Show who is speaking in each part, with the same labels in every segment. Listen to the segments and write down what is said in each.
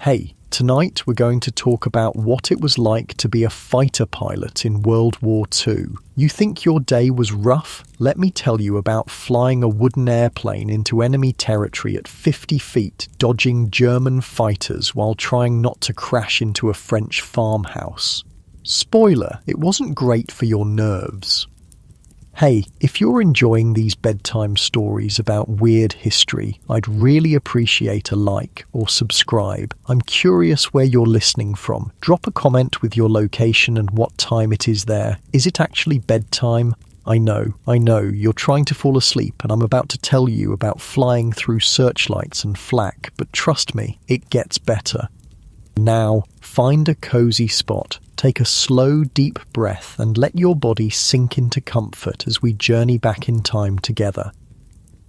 Speaker 1: Hey, tonight we're going to talk about what it was like to be a fighter pilot in World War II. You think your day was rough? Let me tell you about flying a wooden airplane into enemy territory at 50 feet, dodging German fighters while trying not to crash into a French farmhouse. Spoiler, it wasn't great for your nerves. Hey, if you're enjoying these bedtime stories about weird history, I'd really appreciate a like or subscribe. I'm curious where you're listening from. Drop a comment with your location and what time it is there. Is it actually bedtime? I know, you're trying to fall asleep and I'm about to tell you about flying through searchlights and flak, but trust me, it gets better. Now, find a cozy spot. Take a slow, deep breath and let your body sink into comfort as we journey back in time together.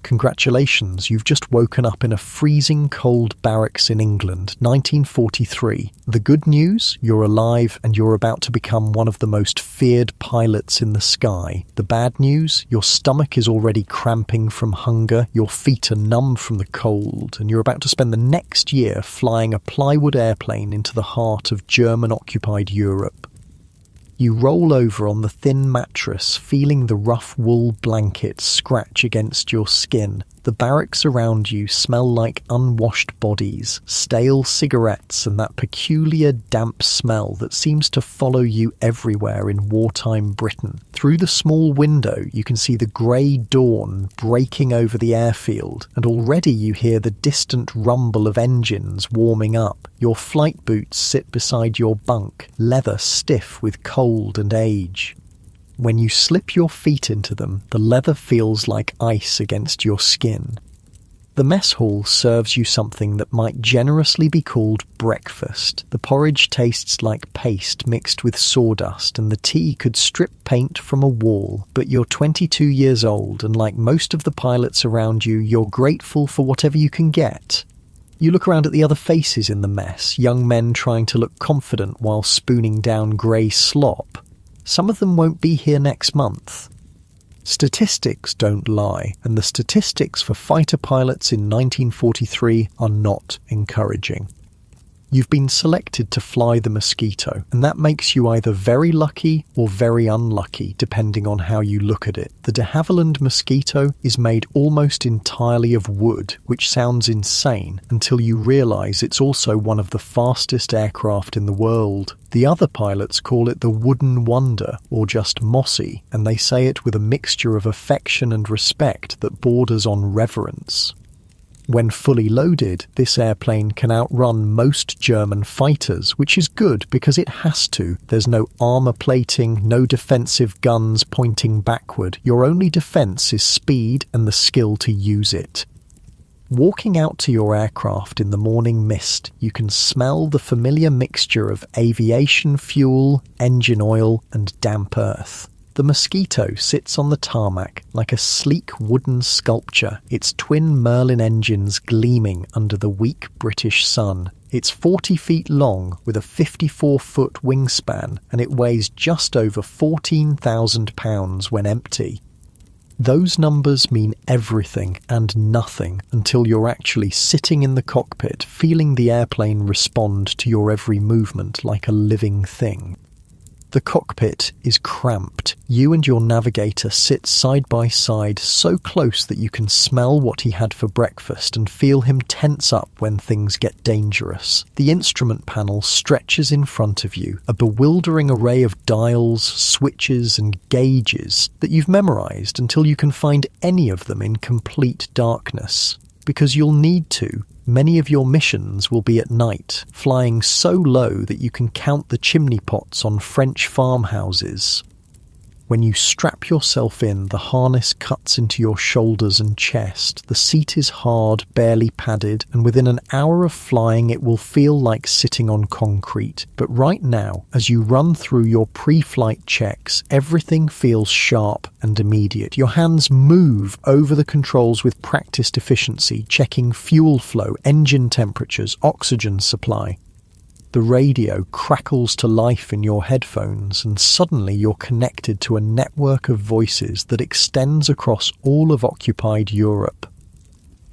Speaker 1: Congratulations, you've just woken up in a freezing cold barracks in England, 1943. The good news, you're alive and you're about to become one of the most feared pilots in the sky. The bad news, your stomach is already cramping from hunger, your feet are numb from the cold, and you're about to spend the next year flying a plywood airplane into the heart of German-occupied Europe. You roll over on the thin mattress, feeling the rough wool blankets scratch against your skin. The barracks around you smell like unwashed bodies, stale cigarettes, and that peculiar damp smell that seems to follow you everywhere in wartime Britain. Through the small window, you can see the grey dawn breaking over the airfield, and already you hear the distant rumble of engines warming up. Your flight boots sit beside your bunk, leather stiff with cold and age. When you slip your feet into them, the leather feels like ice against your skin. The mess hall serves you something that might generously be called breakfast. The porridge tastes like paste mixed with sawdust, and the tea could strip paint from a wall. But you're 22 years old, and like most of the pilots around you, you're grateful for whatever you can get. You look around at the other faces in the mess, young men trying to look confident while spooning down grey slop. Some of them won't be here next month. Statistics don't lie, and the statistics for fighter pilots in 1943 are not encouraging. You've been selected to fly the Mosquito, and that makes you either very lucky or very unlucky, depending on how you look at it. The de Havilland Mosquito is made almost entirely of wood, which sounds insane until you realise it's also one of the fastest aircraft in the world. The other pilots call it the Wooden Wonder, or just Mossy, and they say it with a mixture of affection and respect that borders on reverence. When fully loaded, this airplane can outrun most German fighters, which is good because it has to. There's no armour plating, no defensive guns pointing backward. Your only defence is speed and the skill to use it. Walking out to your aircraft in the morning mist, you can smell the familiar mixture of aviation fuel, engine oil, and damp earth. The Mosquito sits on the tarmac like a sleek wooden sculpture, its twin Merlin engines gleaming under the weak British sun. It's 40 feet long with a 54-foot wingspan, and it weighs just over 14,000 pounds when empty. Those numbers mean everything and nothing until you're actually sitting in the cockpit, feeling the airplane respond to your every movement like a living thing. The cockpit is cramped. You and your navigator sit side by side so close that you can smell what he had for breakfast and feel him tense up when things get dangerous. The instrument panel stretches in front of you, a bewildering array of dials, switches and gauges that you've memorized until you can find any of them in complete darkness. Because you'll need to. Many of your missions will be at night, flying so low that you can count the chimney pots on French farmhouses. When you strap yourself in, the harness cuts into your shoulders and chest. The seat is hard, barely padded, and within an hour of flying it will feel like sitting on concrete. But right now, as you run through your pre-flight checks, everything feels sharp and immediate. Your hands move over the controls with practiced efficiency, checking fuel flow, engine temperatures, oxygen supply. The radio crackles to life in your headphones, and suddenly you're connected to a network of voices that extends across all of occupied Europe.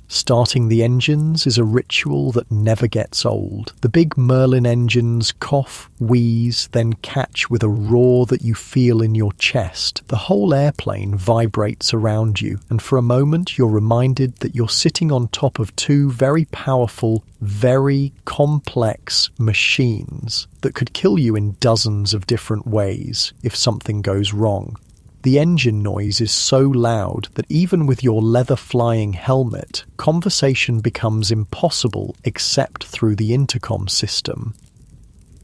Speaker 1: Starting the engines is a ritual that never gets old. The big Merlin engines cough, wheeze, then catch with a roar that you feel in your chest. The whole airplane vibrates around you, and for a moment you're reminded that you're sitting on top of two very powerful, very complex machines that could kill you in dozens of different ways if something goes wrong. The engine noise is so loud that even with your leather flying helmet, conversation becomes impossible except through the intercom system.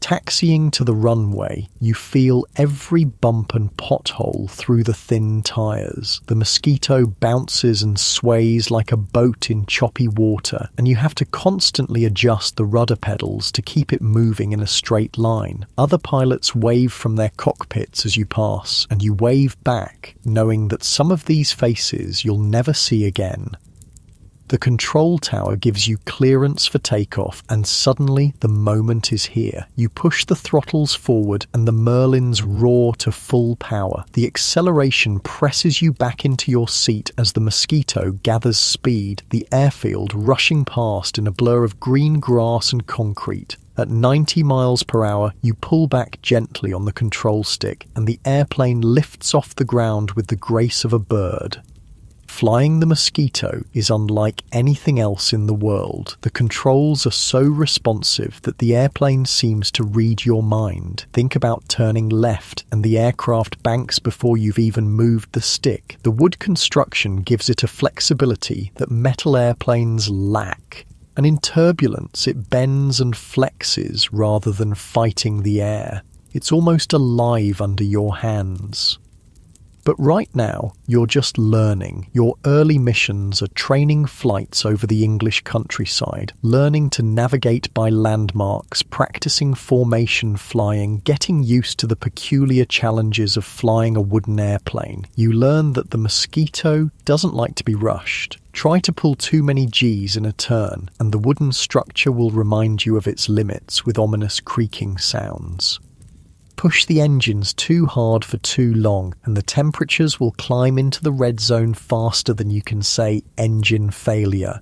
Speaker 1: Taxiing to the runway, you feel every bump and pothole through the thin tires. The Mosquito bounces and sways like a boat in choppy water, and you have to constantly adjust the rudder pedals to keep it moving in a straight line. Other pilots wave from their cockpits as you pass, and you wave back, knowing that some of these faces you'll never see again. The control tower gives you clearance for takeoff, and suddenly the moment is here. You push the throttles forward and the Merlins roar to full power. The acceleration presses you back into your seat as the Mosquito gathers speed, the airfield rushing past in a blur of green grass and concrete. At 90 miles per hour, you pull back gently on the control stick, and the airplane lifts off the ground with the grace of a bird. Flying the Mosquito is unlike anything else in the world. The controls are so responsive that the airplane seems to read your mind. Think about turning left and the aircraft banks before you've even moved the stick. The wood construction gives it a flexibility that metal airplanes lack. And in turbulence, it bends and flexes rather than fighting the air. It's almost alive under your hands. But right now, you're just learning. Your early missions are training flights over the English countryside, learning to navigate by landmarks, practicing formation flying, getting used to the peculiar challenges of flying a wooden airplane. You learn that the Mosquito doesn't like to be rushed. Try to pull too many Gs in a turn, and the wooden structure will remind you of its limits with ominous creaking sounds. Push the engines too hard for too long, and the temperatures will climb into the red zone faster than you can say engine failure.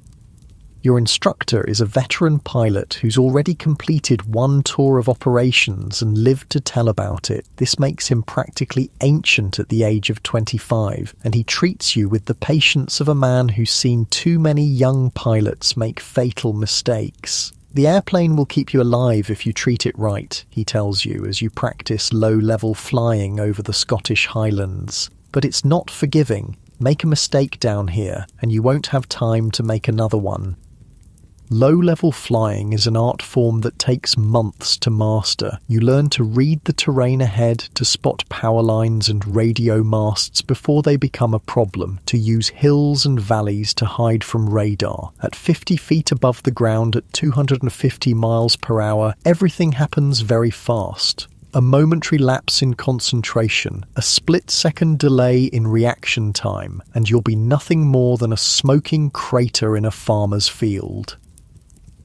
Speaker 1: Your instructor is a veteran pilot who's already completed one tour of operations and lived to tell about it. This makes him practically ancient at the age of 25, and he treats you with the patience of a man who's seen too many young pilots make fatal mistakes. The airplane will keep you alive if you treat it right, he tells you as you practice low-level flying over the Scottish Highlands. But it's not forgiving. Make a mistake down here, and you won't have time to make another one. Low-level flying is an art form that takes months to master. You learn to read the terrain ahead, to spot power lines and radio masts before they become a problem, to use hills and valleys to hide from radar. At 50 feet above the ground at 250 miles per hour, everything happens very fast. A momentary lapse in concentration, a split-second delay in reaction time, and you'll be nothing more than a smoking crater in a farmer's field.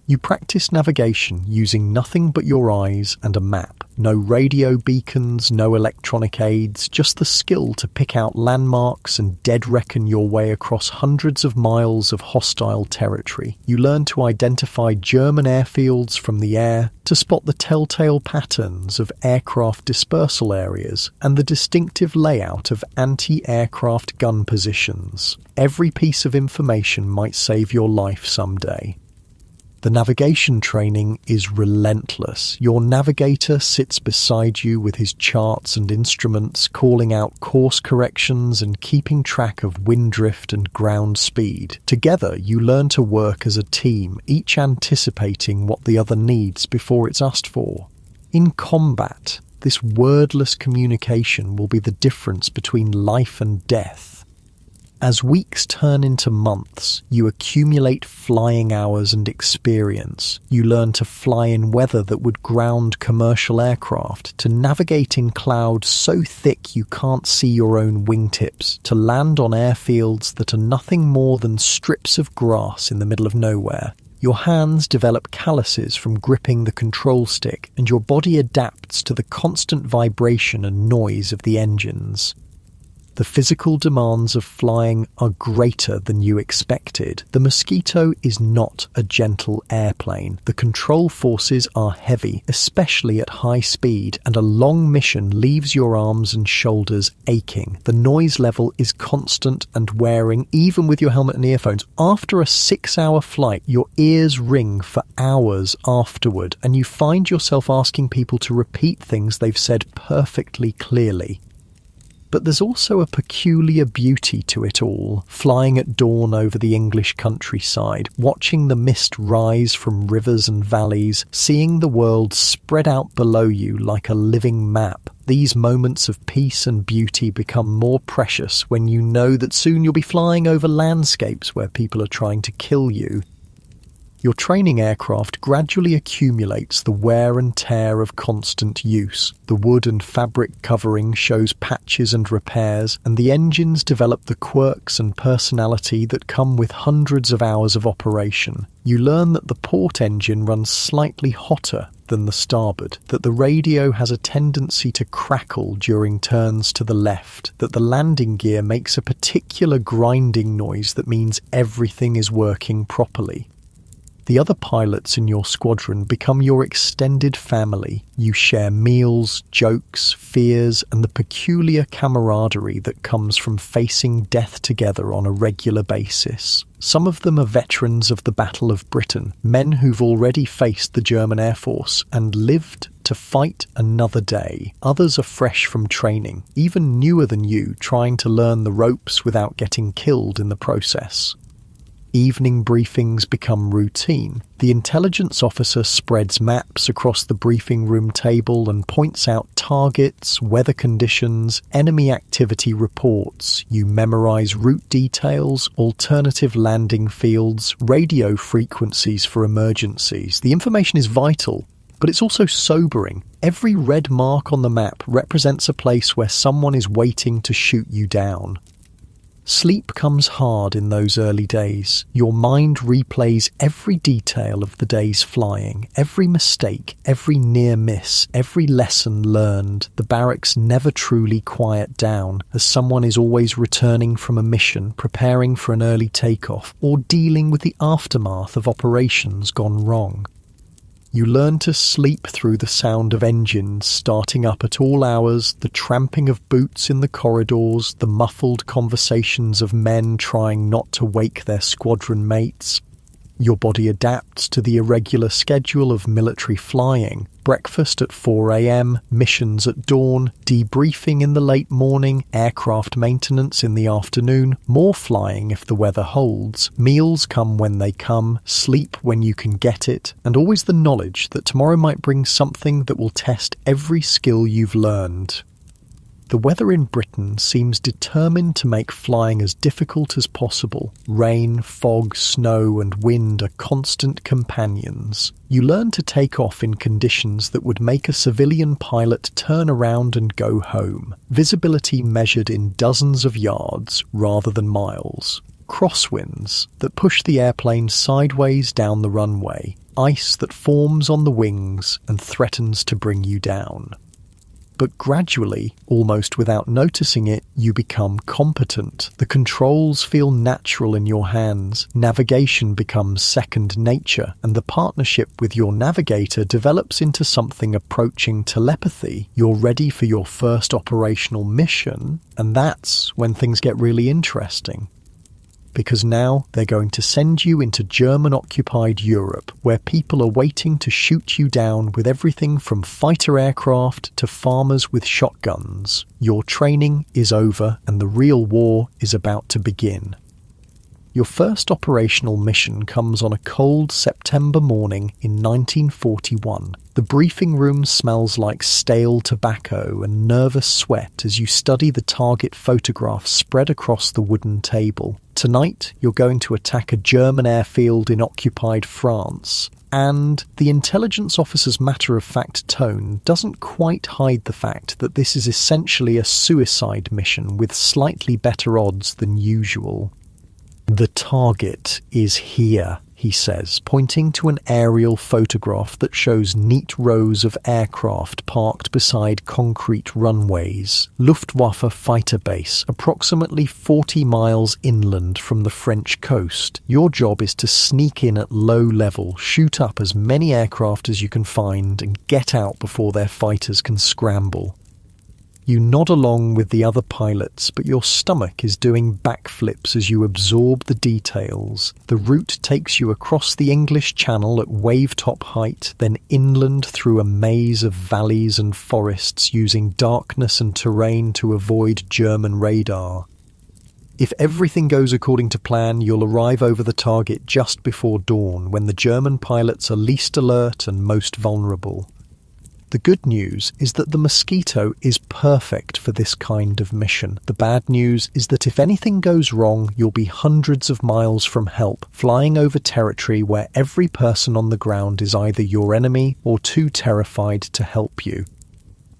Speaker 1: You practice navigation using nothing but your eyes and a map. No radio beacons, no electronic aids, just the skill to pick out landmarks and dead reckon your way across hundreds of miles of hostile territory. You learn to identify German airfields from the air, to spot the telltale patterns of aircraft dispersal areas and the distinctive layout of anti-aircraft gun positions. Every piece of information might save your life someday. The navigation training is relentless. Your navigator sits beside you with his charts and instruments, calling out course corrections and keeping track of wind drift and ground speed. Together, you learn to work as a team, each anticipating what the other needs before it's asked for. In combat, this wordless communication will be the difference between life and death. As weeks turn into months, you accumulate flying hours and experience. You learn to fly in weather that would ground commercial aircraft, to navigate in clouds so thick you can't see your own wingtips, to land on airfields that are nothing more than strips of grass in the middle of nowhere. Your hands develop calluses from gripping the control stick, and your body adapts to the constant vibration and noise of the engines. The physical demands of flying are greater than you expected. The Mosquito is not a gentle airplane. The control forces are heavy, especially at high speed, and a long mission leaves your arms and shoulders aching. The noise level is constant and wearing, even with your helmet and earphones. After a 6-hour flight, your ears ring for hours afterward, and you find yourself asking people to repeat things they've said perfectly clearly. But there's also a peculiar beauty to it all, flying at dawn over the English countryside, watching the mist rise from rivers and valleys, seeing the world spread out below you like a living map. These moments of peace and beauty become more precious when you know that soon you'll be flying over landscapes where people are trying to kill you. Your training aircraft gradually accumulates the wear and tear of constant use. The wood and fabric covering shows patches and repairs, and the engines develop the quirks and personality that come with hundreds of hours of operation. You learn that the port engine runs slightly hotter than the starboard, that the radio has a tendency to crackle during turns to the left, that the landing gear makes a particular grinding noise that means everything is working properly. The other pilots in your squadron become your extended family. You share meals, jokes, fears, and the peculiar camaraderie that comes from facing death together on a regular basis. Some of them are veterans of the Battle of Britain, men who've already faced the German Air Force and lived to fight another day. Others are fresh from training, even newer than you, trying to learn the ropes without getting killed in the process. Evening briefings become routine. The intelligence officer spreads maps across the briefing room table and points out targets, weather conditions, enemy activity reports. You memorize route details, alternative landing fields, radio frequencies for emergencies. The information is vital, but it's also sobering. Every red mark on the map represents a place where someone is waiting to shoot you down. Sleep comes hard in those early days. Your mind replays every detail of the day's flying, every mistake, every near miss, every lesson learned. The barracks never truly quiet down, as someone is always returning from a mission, preparing for an early takeoff, or dealing with the aftermath of operations gone wrong. You learn to sleep through the sound of engines starting up at all hours, the tramping of boots in the corridors, the muffled conversations of men trying not to wake their squadron mates. Your body adapts to the irregular schedule of military flying. Breakfast at 4 a.m, missions at dawn, debriefing in the late morning, aircraft maintenance in the afternoon, more flying if the weather holds, meals come when they come, sleep when you can get it, and always the knowledge that tomorrow might bring something that will test every skill you've learned. The weather in Britain seems determined to make flying as difficult as possible. Rain, fog, snow and wind are constant companions. You learn to take off in conditions that would make a civilian pilot turn around and go home. Visibility measured in dozens of yards rather than miles. Crosswinds that push the airplane sideways down the runway. Ice that forms on the wings and threatens to bring you down. But gradually, almost without noticing it, you become competent. The controls feel natural in your hands. Navigation becomes second nature, and the partnership with your navigator develops into something approaching telepathy. You're ready for your first operational mission, and that's when things get really interesting. Because now they're going to send you into German-occupied Europe, where people are waiting to shoot you down with everything from fighter aircraft to farmers with shotguns. Your training is over and the real war is about to begin. Your first operational mission comes on a cold September morning in 1941. The briefing room smells like stale tobacco and nervous sweat as you study the target photographs spread across the wooden table. Tonight, you're going to attack a German airfield in occupied France. And the intelligence officer's matter-of-fact tone doesn't quite hide the fact that this is essentially a suicide mission with slightly better odds than usual. The target is here. he says, pointing to an aerial photograph that shows neat rows of aircraft parked beside concrete runways. Luftwaffe fighter base, approximately 40 miles inland from the French coast. Your job is to sneak in at low level, shoot up as many aircraft as you can find, and get out before their fighters can scramble. You nod along with the other pilots, but your stomach is doing backflips as you absorb the details. The route takes you across the English Channel at wave-top height, then inland through a maze of valleys and forests using darkness and terrain to avoid German radar. If everything goes according to plan, you'll arrive over the target just before dawn, when the German pilots are least alert and most vulnerable. The good news is that the Mosquito is perfect for this kind of mission. The bad news is that if anything goes wrong, you'll be hundreds of miles from help, flying over territory where every person on the ground is either your enemy or too terrified to help you.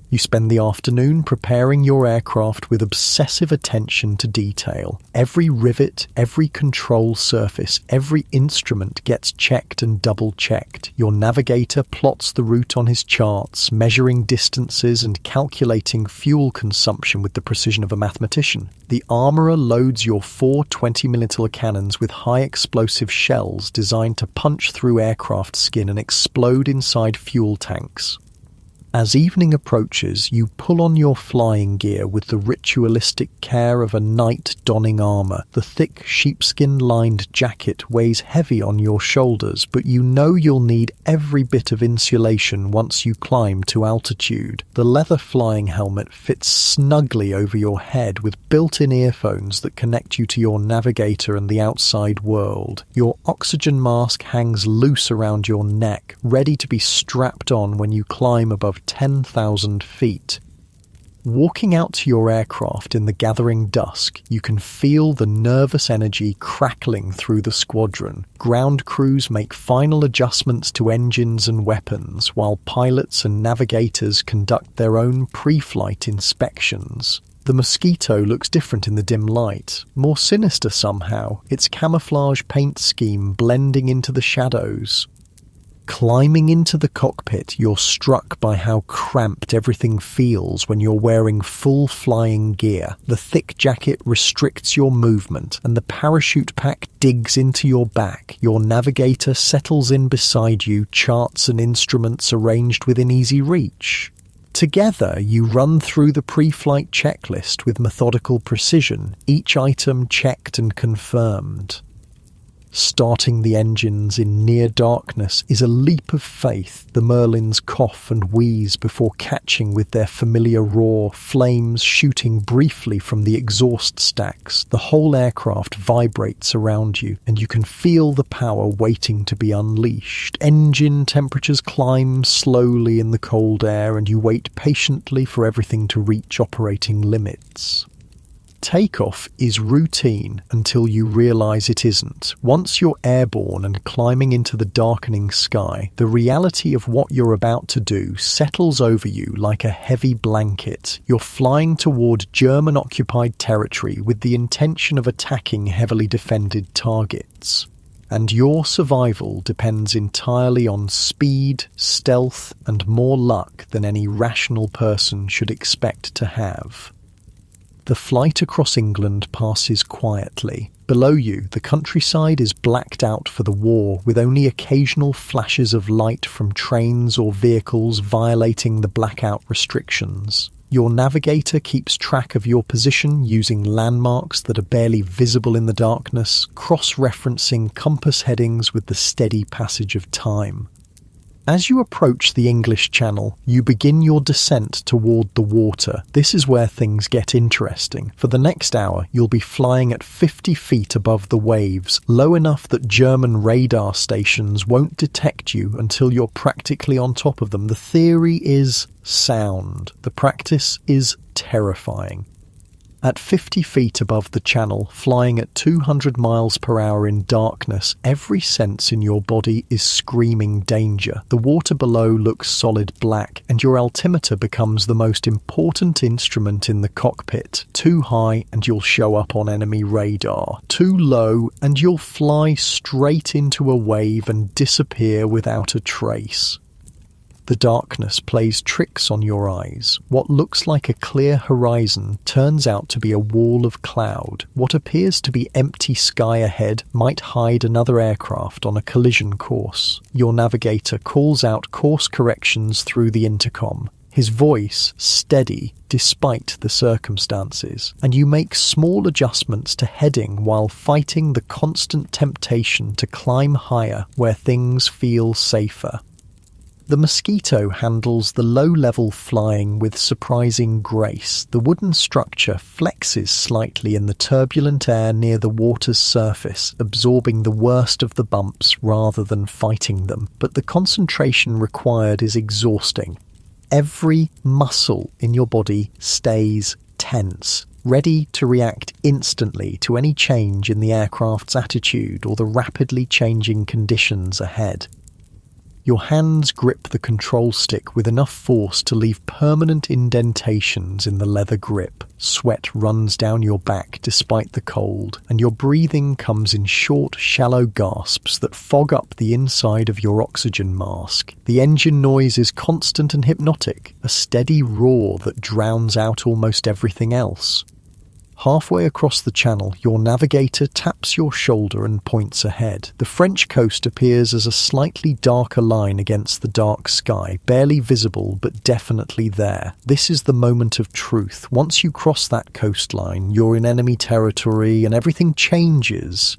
Speaker 1: You spend the afternoon preparing your aircraft with obsessive attention to detail. Every rivet, every control surface, every instrument gets checked and double-checked. Your navigator plots the route on his charts, measuring distances and calculating fuel consumption with the precision of a mathematician. The armourer loads your 4 20mm cannons with high-explosive shells designed to punch through aircraft skin and explode inside fuel tanks. As evening approaches, you pull on your flying gear with the ritualistic care of a knight donning armour. The thick sheepskin-lined jacket weighs heavy on your shoulders, but you know you'll need every bit of insulation once you climb to altitude. The leather flying helmet fits snugly over your head with built-in earphones that connect you to your navigator and the outside world. Your oxygen mask hangs loose around your neck, ready to be strapped on when you climb above 10,000 feet. Walking out to your aircraft in the gathering dusk, you can feel the nervous energy crackling through the squadron. Ground crews make final adjustments to engines and weapons, while pilots and navigators conduct their own pre-flight inspections. The Mosquito looks different in the dim light, more sinister somehow, its camouflage paint scheme blending into the shadows. Climbing into the cockpit, you're struck by how cramped everything feels when you're wearing full flying gear. The thick jacket restricts your movement, and the parachute pack digs into your back. Your navigator settles in beside you, charts and instruments arranged within easy reach. Together, you run through the pre-flight checklist with methodical precision, each item checked and confirmed. Starting the engines in near darkness is a leap of faith. The Merlins cough and wheeze before catching with their familiar roar, flames shooting briefly from the exhaust stacks. The whole aircraft vibrates around you, and you can feel the power waiting to be unleashed. Engine temperatures climb slowly in the cold air, and you wait patiently for everything to reach operating limits. Takeoff is routine until you realise it isn't. Once you're airborne and climbing into the darkening sky, the reality of what you're about to do settles over you like a heavy blanket. You're flying toward German-occupied territory with the intention of attacking heavily defended targets. And your survival depends entirely on speed, stealth, and more luck than any rational person should expect to have. The flight across England passes quietly. Below you, the countryside is blacked out for the war, with only occasional flashes of light from trains or vehicles violating the blackout restrictions. Your navigator keeps track of your position using landmarks that are barely visible in the darkness, cross-referencing compass headings with the steady passage of time. As you approach the English Channel, you begin your descent toward the water. This is where things get interesting. For the next hour, you'll be flying at 50 feet above the waves, low enough that German radar stations won't detect you until you're practically on top of them. The theory is sound. The practice is terrifying. At 50 feet above the channel, flying at 200 miles per hour in darkness, every sense in your body is screaming danger. The water below looks solid black, and your altimeter becomes the most important instrument in the cockpit. Too high, and you'll show up on enemy radar. Too low, and you'll fly straight into a wave and disappear without a trace. The darkness plays tricks on your eyes. What looks like a clear horizon turns out to be a wall of cloud. What appears to be empty sky ahead might hide another aircraft on a collision course. Your navigator calls out course corrections through the intercom, his voice steady despite the circumstances, and you make small adjustments to heading while fighting the constant temptation to climb higher where things feel safer. The Mosquito handles the low-level flying with surprising grace. The wooden structure flexes slightly in the turbulent air near the water's surface, absorbing the worst of the bumps rather than fighting them. But the concentration required is exhausting. Every muscle in your body stays tense, ready to react instantly to any change in the aircraft's attitude or the rapidly changing conditions ahead. Your hands grip the control stick with enough force to leave permanent indentations in the leather grip. Sweat runs down your back despite the cold, and your breathing comes in short, shallow gasps that fog up the inside of your oxygen mask. The engine noise is constant and hypnotic, a steady roar that drowns out almost everything else. Halfway across the channel, your navigator taps your shoulder and points ahead. The French coast appears as a slightly darker line against the dark sky, barely visible but definitely there. This is the moment of truth. Once you cross that coastline, you're in enemy territory and everything changes.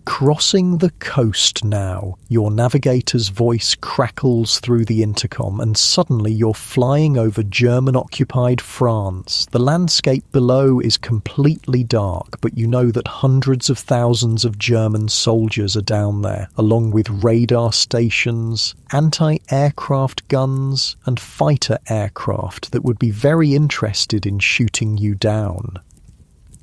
Speaker 1: Crossing the coast now, your navigator's voice crackles through the intercom, and suddenly you're flying over German-occupied France. The landscape below is completely dark, but you know that hundreds of thousands of German soldiers are down there, along with radar stations, anti-aircraft guns, and fighter aircraft that would be very interested in shooting you down.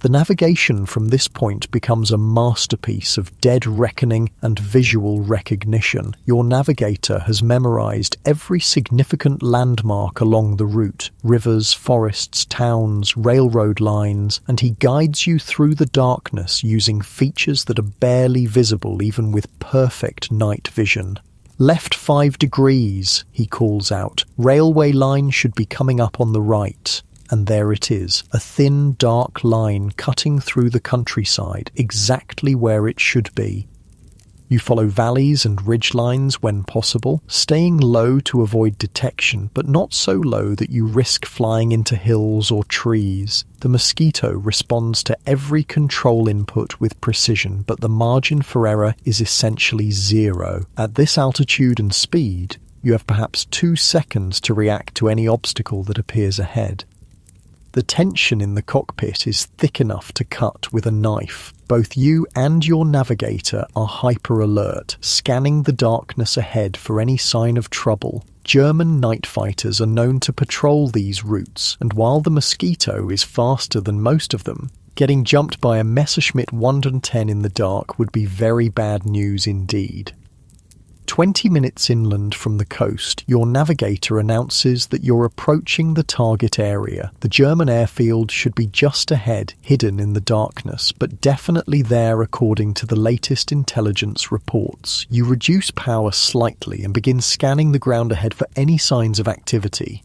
Speaker 1: The navigation from this point becomes a masterpiece of dead reckoning and visual recognition. Your navigator has memorized every significant landmark along the route: rivers, forests, towns, railroad lines, and he guides you through the darkness using features that are barely visible even with perfect night vision. "Left 5 degrees, he calls out. "Railway line should be coming up on the right." And there it is, a thin, dark line cutting through the countryside, exactly where it should be. You follow valleys and ridgelines when possible, staying low to avoid detection, but not so low that you risk flying into hills or trees. The Mosquito responds to every control input with precision, but the margin for error is essentially zero. At this altitude and speed, you have perhaps 2 seconds to react to any obstacle that appears ahead. The tension in the cockpit is thick enough to cut with a knife. Both you and your navigator are hyper-alert, scanning the darkness ahead for any sign of trouble. German night fighters are known to patrol these routes, and while the Mosquito is faster than most of them, getting jumped by a Messerschmitt 110 in the dark would be very bad news indeed. 20 minutes inland from the coast, your navigator announces that you're approaching the target area. The German airfield should be just ahead, hidden in the darkness, but definitely there according to the latest intelligence reports. You reduce power slightly and begin scanning the ground ahead for any signs of activity.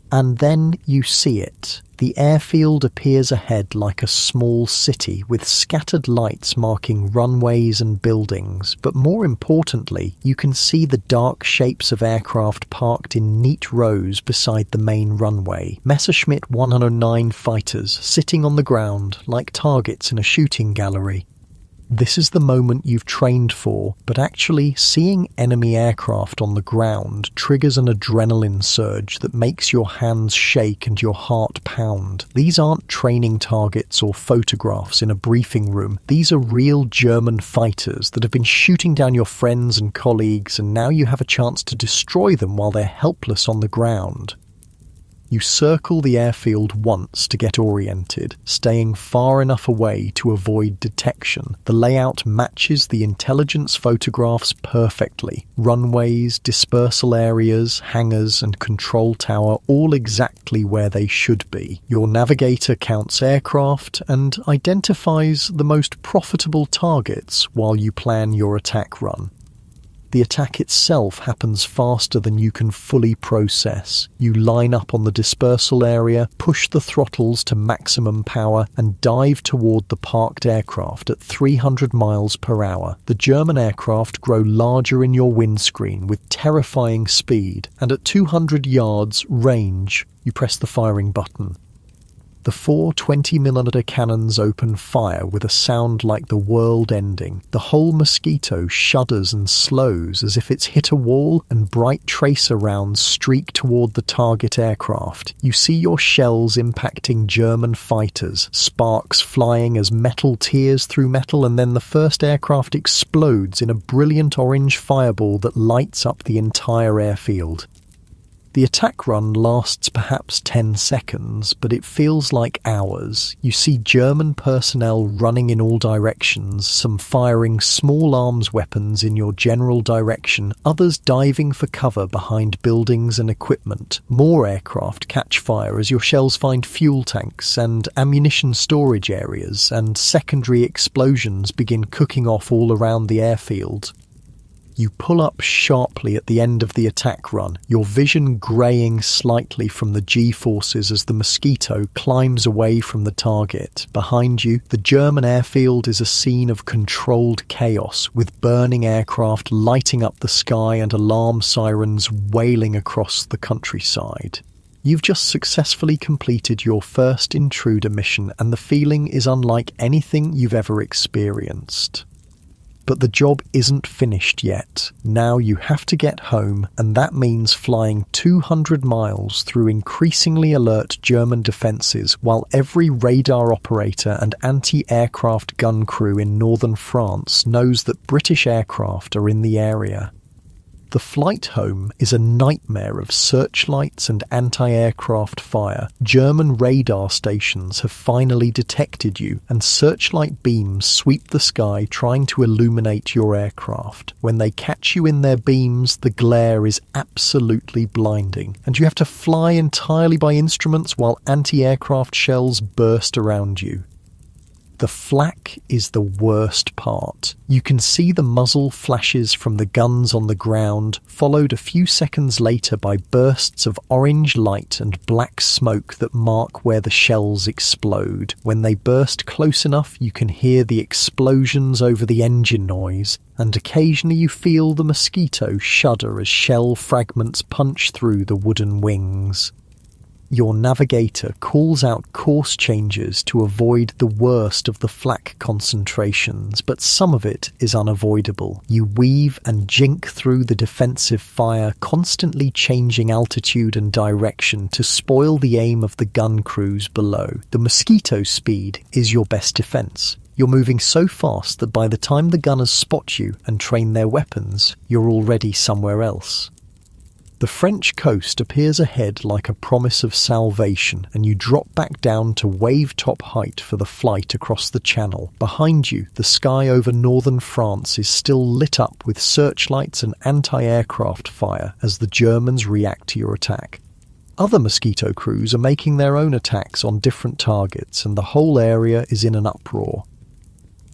Speaker 1: And then you see it. The airfield appears ahead like a small city with scattered lights marking runways and buildings, but more importantly, you can see the dark shapes of aircraft parked in neat rows beside the main runway. Messerschmitt 109 fighters sitting on the ground like targets in a shooting gallery. This is the moment you've trained for, but actually seeing enemy aircraft on the ground triggers an adrenaline surge that makes your hands shake and your heart pound. These aren't training targets or photographs in a briefing room. These are real German fighters that have been shooting down your friends and colleagues, and now you have a chance to destroy them while they're helpless on the ground. You circle the airfield once to get oriented, staying far enough away to avoid detection. The layout matches the intelligence photographs perfectly. Runways, dispersal areas, hangars, and control tower all exactly where they should be. Your navigator counts aircraft and identifies the most profitable targets while you plan your attack run. The attack itself happens faster than you can fully process. You line up on the dispersal area, push the throttles to maximum power, and dive toward the parked aircraft at 300 miles per hour. The German aircraft grow larger in your windscreen with terrifying speed, and at 200 yards range, you press the firing button. The 4 20mm cannons open fire with a sound like the world ending. The whole Mosquito shudders and slows as if it's hit a wall, and bright tracer rounds streak toward the target aircraft. You see your shells impacting German fighters, sparks flying as metal tears through metal, and then the first aircraft explodes in a brilliant orange fireball that lights up the entire airfield. The attack run lasts perhaps 10 seconds, but it feels like hours. You see German personnel running in all directions, some firing small arms weapons in your general direction, others diving for cover behind buildings and equipment. More aircraft catch fire as your shells find fuel tanks and ammunition storage areas, and secondary explosions begin cooking off all around the airfield. You pull up sharply at the end of the attack run, your vision greying slightly from the G-forces as the Mosquito climbs away from the target. Behind you, the German airfield is a scene of controlled chaos, with burning aircraft lighting up the sky and alarm sirens wailing across the countryside. You've just successfully completed your first intruder mission, and the feeling is unlike anything you've ever experienced. But the job isn't finished yet. Now you have to get home, and that means flying 200 miles through increasingly alert German defences, while every radar operator and anti-aircraft gun crew in northern France knows that British aircraft are in the area. The flight home is a nightmare of searchlights and anti-aircraft fire. German radar stations have finally detected you, and searchlight beams sweep the sky trying to illuminate your aircraft. When they catch you in their beams, the glare is absolutely blinding, and you have to fly entirely by instruments while anti-aircraft shells burst around you. The flak is the worst part. You can see the muzzle flashes from the guns on the ground, followed a few seconds later by bursts of orange light and black smoke that mark where the shells explode. When they burst close enough, you can hear the explosions over the engine noise, and occasionally you feel the Mosquito shudder as shell fragments punch through the wooden wings. Your navigator calls out course changes to avoid the worst of the flak concentrations, but some of it is unavoidable. You weave and jink through the defensive fire, constantly changing altitude and direction to spoil the aim of the gun crews below. The Mosquito speed is your best defense. You're moving so fast that by the time the gunners spot you and train their weapons, you're already somewhere else. The French coast appears ahead like a promise of salvation, and you drop back down to wave-top height for the flight across the channel. Behind you, the sky over northern France is still lit up with searchlights and anti-aircraft fire as the Germans react to your attack. Other Mosquito crews are making their own attacks on different targets, and the whole area is in an uproar.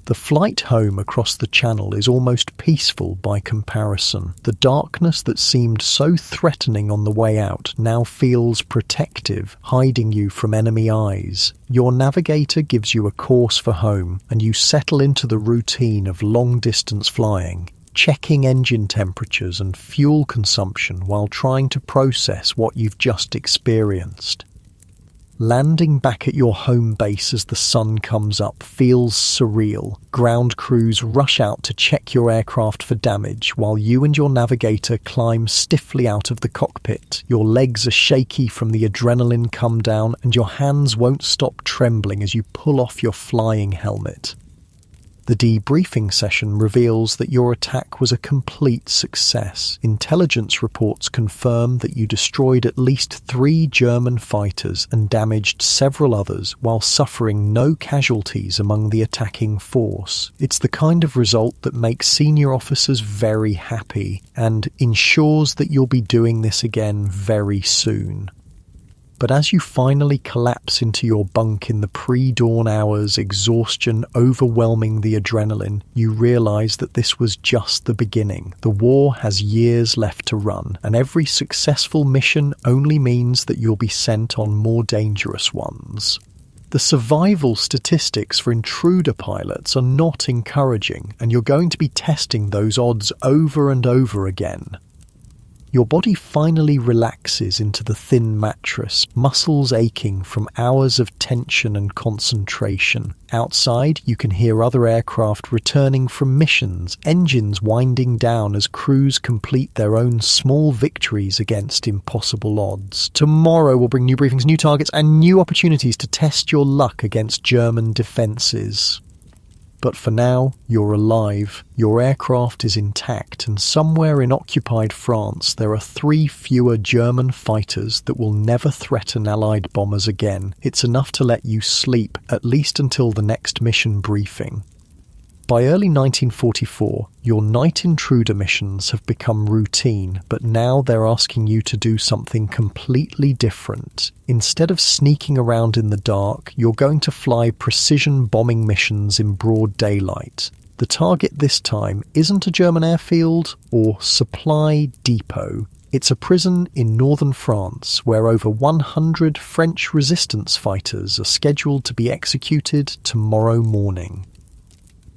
Speaker 1: The flight home across the channel is almost peaceful by comparison. The darkness that seemed so threatening on the way out now feels protective, hiding you from enemy eyes. Your navigator gives you a course for home, and you settle into the routine of long-distance flying, checking engine temperatures and fuel consumption while trying to process what you've just experienced. Landing back at your home base as the sun comes up feels surreal. Ground crews rush out to check your aircraft for damage, while you and your navigator climb stiffly out of the cockpit. Your legs are shaky from the adrenaline come down, and your hands won't stop trembling as you pull off your flying helmet. The debriefing session reveals that your attack was a complete success. Intelligence reports confirm that you destroyed at least 3 German fighters and damaged several others while suffering no casualties among the attacking force. It's the kind of result that makes senior officers very happy and ensures that you'll be doing this again very soon. But as you finally collapse into your bunk in the pre-dawn hours, exhaustion overwhelming the adrenaline, you realize that this was just the beginning. The war has years left to run, and every successful mission only means that you'll be sent on more dangerous ones. The survival statistics for intruder pilots are not encouraging, and you're going to be testing those odds over and over again. Your body finally relaxes into the thin mattress, muscles aching from hours of tension and concentration. Outside, you can hear other aircraft returning from missions, engines winding down as crews complete their own small victories against impossible odds. Tomorrow will bring new briefings, new targets, and new opportunities to test your luck against German defences. But for now, you're alive, your aircraft is intact, and somewhere in occupied France there are 3 fewer German fighters that will never threaten Allied bombers again. It's enough to let you sleep, at least until the next mission briefing. By early 1944, your night intruder missions have become routine, but now they're asking you to do something completely different. Instead of sneaking around in the dark, you're going to fly precision bombing missions in broad daylight. The target this time isn't a German airfield or supply depot. It's a prison in northern France where over 100 French resistance fighters are scheduled to be executed tomorrow morning.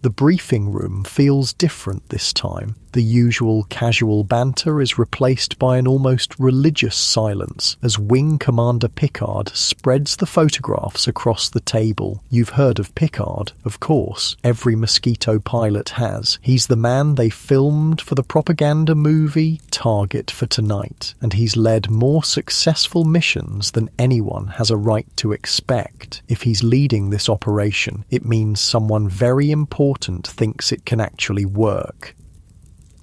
Speaker 1: The briefing room feels different this time. The usual casual banter is replaced by an almost religious silence as Wing Commander Picard spreads the photographs across the table. You've heard of Picard, of course. Every Mosquito pilot has. He's the man they filmed for the propaganda movie Target for Tonight, and he's led more successful missions than anyone has a right to expect. If he's leading this operation, it means someone very important thinks it can actually work.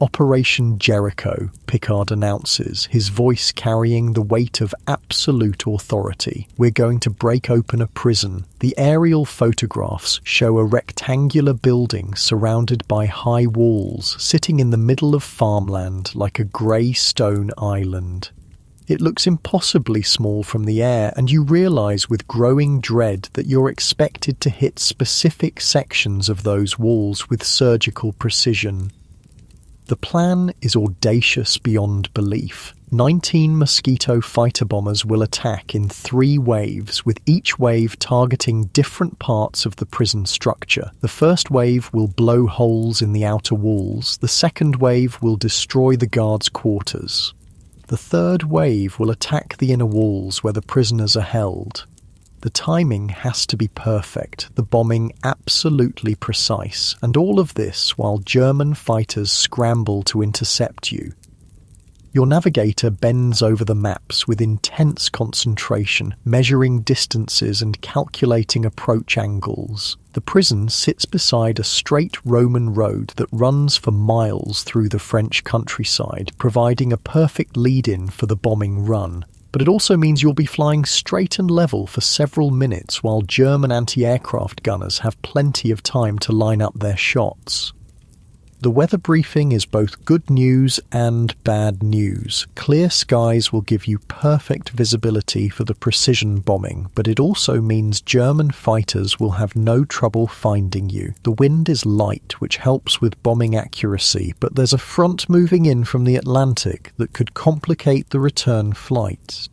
Speaker 1: Operation Jericho, Picard announces, his voice carrying the weight of absolute authority. We're going to break open a prison. The aerial photographs show a rectangular building surrounded by high walls, sitting in the middle of farmland like a grey stone island. It looks impossibly small from the air, and you realise with growing dread that you're expected to hit specific sections of those walls with surgical precision. The plan is audacious beyond belief. 19 Mosquito fighter bombers will attack in 3 waves, with each wave targeting different parts of the prison structure. The first wave will blow holes in the outer walls. The second wave will destroy the guards' quarters. The third wave will attack the inner walls where the prisoners are held. The timing has to be perfect, the bombing absolutely precise, and all of this while German fighters scramble to intercept you. Your navigator bends over the maps with intense concentration, measuring distances and calculating approach angles. The prison sits beside a straight Roman road that runs for miles through the French countryside, providing a perfect lead-in for the bombing run. But it also means you'll be flying straight and level for several minutes while German anti-aircraft gunners have plenty of time to line up their shots. The weather briefing is both good news and bad news. Clear skies will give you perfect visibility for the precision bombing, but it also means German fighters will have no trouble finding you. The wind is light, which helps with bombing accuracy, but there's a front moving in from the Atlantic that could complicate the return flight.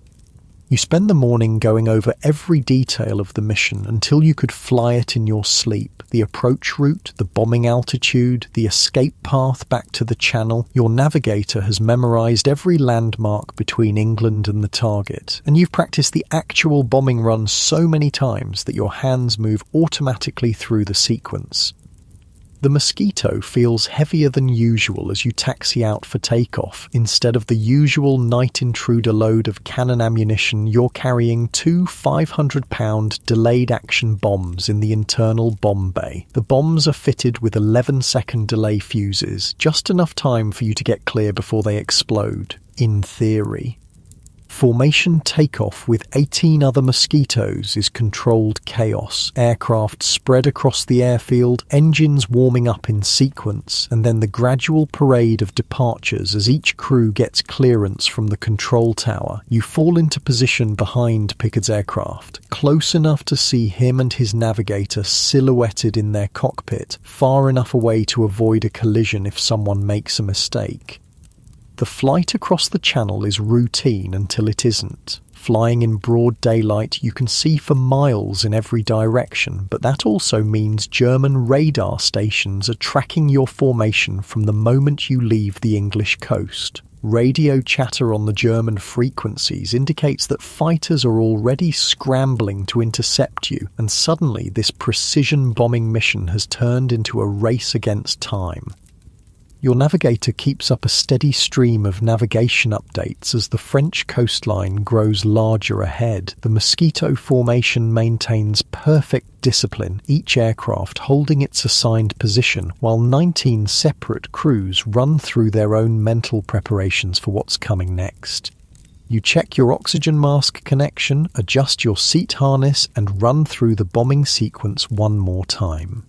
Speaker 1: You spend the morning going over every detail of the mission until you could fly it in your sleep. The approach route, the bombing altitude, the escape path back to the channel. Your navigator has memorized every landmark between England and the target, and you've practiced the actual bombing run so many times that your hands move automatically through the sequence. The Mosquito feels heavier than usual as you taxi out for takeoff. Instead of the usual night intruder load of cannon ammunition, you're carrying two 500-pound delayed action bombs in the internal bomb bay. The bombs are fitted with 11-second delay fuses, just enough time for you to get clear before they explode, in theory. Formation takeoff with 18 other Mosquitoes is controlled chaos. Aircraft spread across the airfield, engines warming up in sequence, and then the gradual parade of departures as each crew gets clearance from the control tower. You fall into position behind Pickard's aircraft, close enough to see him and his navigator silhouetted in their cockpit, far enough away to avoid a collision if someone makes a mistake. The flight across the channel is routine until it isn't. Flying in broad daylight, you can see for miles in every direction, but that also means German radar stations are tracking your formation from the moment you leave the English coast. Radio chatter on the German frequencies indicates that fighters are already scrambling to intercept you, and suddenly this precision bombing mission has turned into a race against time. Your navigator keeps up a steady stream of navigation updates as the French coastline grows larger ahead. The Mosquito formation maintains perfect discipline, each aircraft holding its assigned position, while 19 separate crews run through their own mental preparations for what's coming next. You check your oxygen mask connection, adjust your seat harness, and run through the bombing sequence one more time.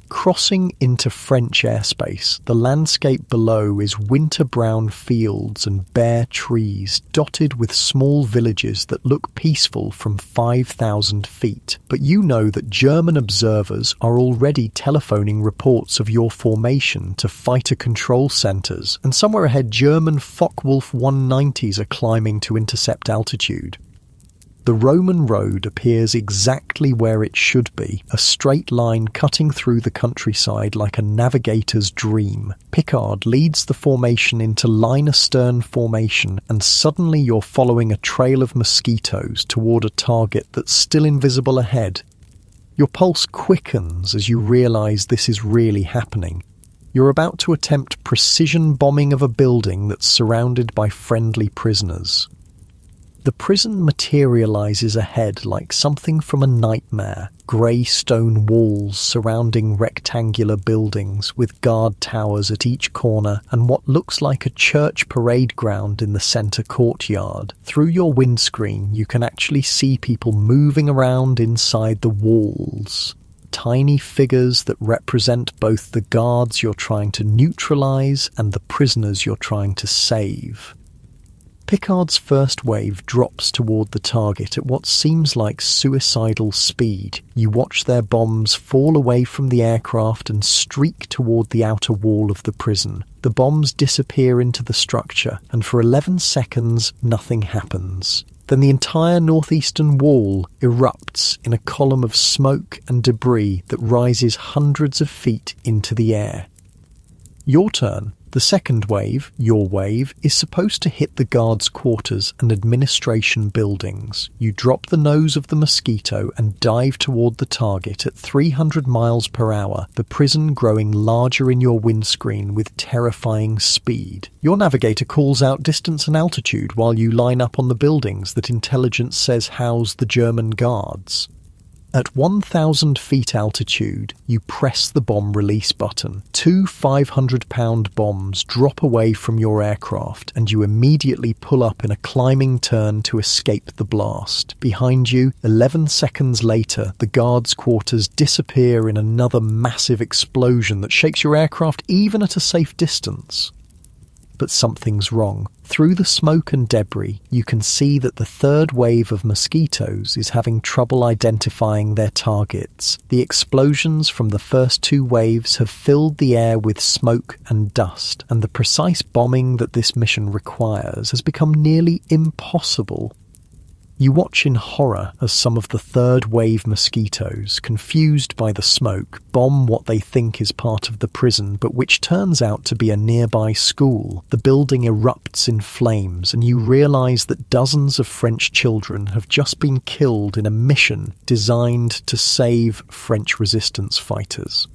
Speaker 1: Crossing into French airspace, the landscape below is winter-brown fields and bare trees dotted with small villages that look peaceful from 5,000 feet. But you know that German observers are already telephoning reports of your formation to fighter control centers, and somewhere ahead German Focke-Wulf 190s are climbing to intercept altitude. The Roman road appears exactly where it should be, a straight line cutting through the countryside like a navigator's dream. Pickard leads the formation into line astern formation, and suddenly you're following a trail of Mosquitoes toward a target that's still invisible ahead. Your pulse quickens as you realize this is really happening. You're about to attempt precision bombing of a building that's surrounded by friendly prisoners. The prison materializes ahead like something from a nightmare. Grey stone walls surrounding rectangular buildings with guard towers at each corner and what looks like a church parade ground in the center courtyard. Through your windscreen, you can actually see people moving around inside the walls. Tiny figures that represent both the guards you're trying to neutralize and the prisoners you're trying to save. Pickard's first wave drops toward the target at what seems like suicidal speed. You watch their bombs fall away from the aircraft and streak toward the outer wall of the prison. The bombs disappear into the structure, and for 11 seconds, nothing happens. Then the entire northeastern wall erupts in a column of smoke and debris that rises hundreds of feet into the air. Your turn. The second wave, your wave, is supposed to hit the guards' quarters and administration buildings. You drop the nose of the Mosquito and dive toward the target at 300 miles per hour, the prison growing larger in your windscreen with terrifying speed. Your navigator calls out distance and altitude while you line up on the buildings that intelligence says house the German guards. At 1,000 feet altitude, you press the bomb release button. Two 500-pound bombs drop away from your aircraft, and you immediately pull up in a climbing turn to escape the blast. Behind you, 11 seconds later, the guards' quarters disappear in another massive explosion that shakes your aircraft even at a safe distance. But something's wrong. Through the smoke and debris, you can see that the third wave of Mosquitoes is having trouble identifying their targets. The explosions from the first two waves have filled the air with smoke and dust, and the precise bombing that this mission requires has become nearly impossible. You watch in horror as some of the third wave Mosquitoes, confused by the smoke, bomb what they think is part of the prison, but which turns out to be a nearby school. The building erupts in flames, and you realize that dozens of French children have just been killed in a mission designed to save French resistance fighters.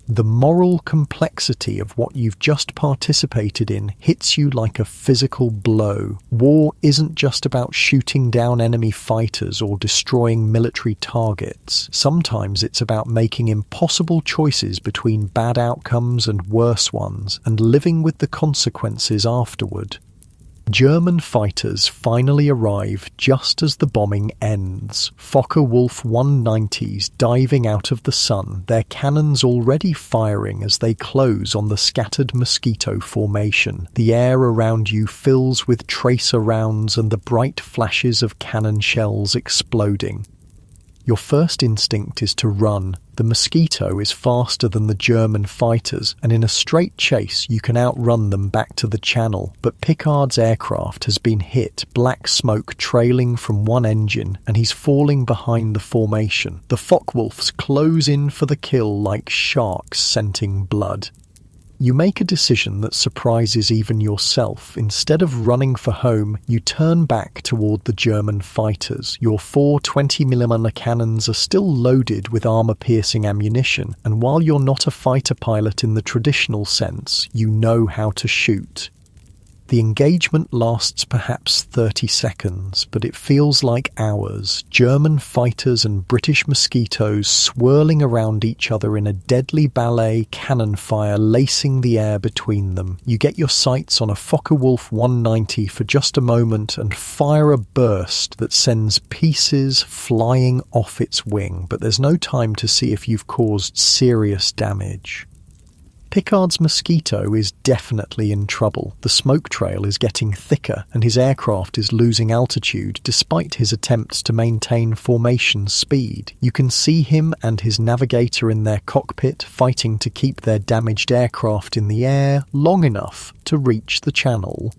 Speaker 1: The moral complexity of what you've just participated in hits you like a physical blow. War isn't just about shooting down enemy fighters or destroying military targets. Sometimes it's about making impossible choices between bad outcomes and worse ones, and living with the consequences afterward. German fighters finally arrive just as the bombing ends. Focke-Wulf 190s diving out of the sun, their cannons already firing as they close on the scattered Mosquito formation. The air around you fills with tracer rounds and the bright flashes of cannon shells exploding. Your first instinct is to run. The Mosquito is faster than the German fighters, and in a straight chase you can outrun them back to the channel. But Picard's aircraft has been hit, black smoke trailing from one engine, and he's falling behind the formation. The Focke-Wulfs close in for the kill like sharks scenting blood. You make a decision that surprises even yourself. Instead of running for home, you turn back toward the German fighters. Your 4 20mm cannons are still loaded with armor-piercing ammunition, and while you're not a fighter pilot in the traditional sense, you know how to shoot. The engagement lasts perhaps 30 seconds, but it feels like hours. German fighters and British Mosquitoes swirling around each other in a deadly ballet, cannon fire lacing the air between them. You get your sights on a Focke-Wulf 190 for just a moment and fire a burst that sends pieces flying off its wing, but there's no time to see if you've caused serious damage. Picard's Mosquito is definitely in trouble. The smoke trail is getting thicker and his aircraft is losing altitude despite his attempts to maintain formation speed. You can see him and his navigator in their cockpit fighting to keep their damaged aircraft in the air long enough to reach the channel.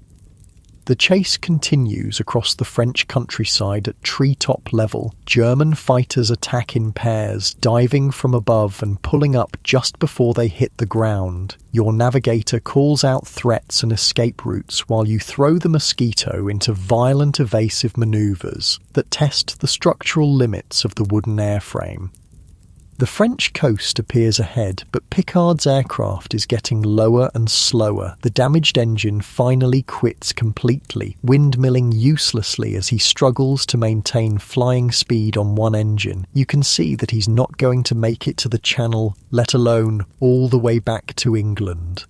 Speaker 1: The chase continues across the French countryside at treetop level. German fighters attack in pairs, diving from above and pulling up just before they hit the ground. Your navigator calls out threats and escape routes while you throw the Mosquito into violent evasive maneuvers that test the structural limits of the wooden airframe. The French coast appears ahead, but Picard's aircraft is getting lower and slower. The damaged engine finally quits completely, windmilling uselessly as he struggles to maintain flying speed on one engine. You can see that he's not going to make it to the Channel, let alone all the way back to England.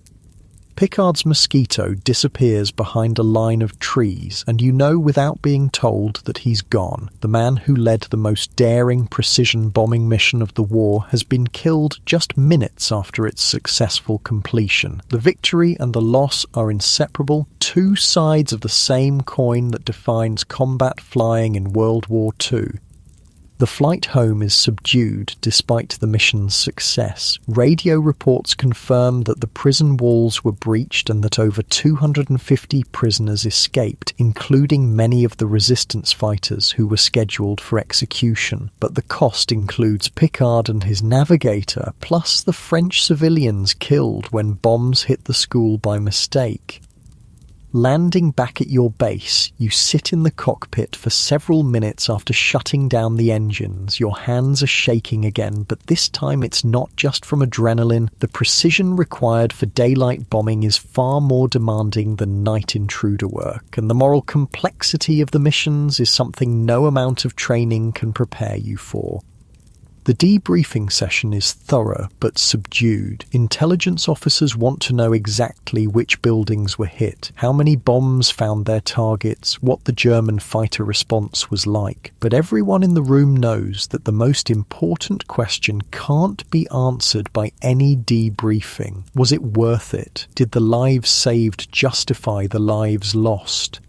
Speaker 1: Picard's Mosquito disappears behind a line of trees, and you know without being told that he's gone. The man who led the most daring precision bombing mission of the war has been killed just minutes after its successful completion. The victory and the loss are inseparable, two sides of the same coin that defines combat flying in World War II. The flight home is subdued despite the mission's success. Radio reports confirm that the prison walls were breached and that over 250 prisoners escaped, including many of the resistance fighters who were scheduled for execution. But the cost includes Picard and his navigator, plus the French civilians killed when bombs hit the school by mistake. Landing back at your base, you sit in the cockpit for several minutes after shutting down the engines. Your hands are shaking again, but this time it's not just from adrenaline. The precision required for daylight bombing is far more demanding than night intruder work, and the moral complexity of the missions is something no amount of training can prepare you for. The debriefing session is thorough but subdued. Intelligence officers want to know exactly which buildings were hit, how many bombs found their targets, what the German fighter response was like. But everyone in the room knows that the most important question can't be answered by any debriefing. Was it worth it? Did the lives saved justify the lives lost?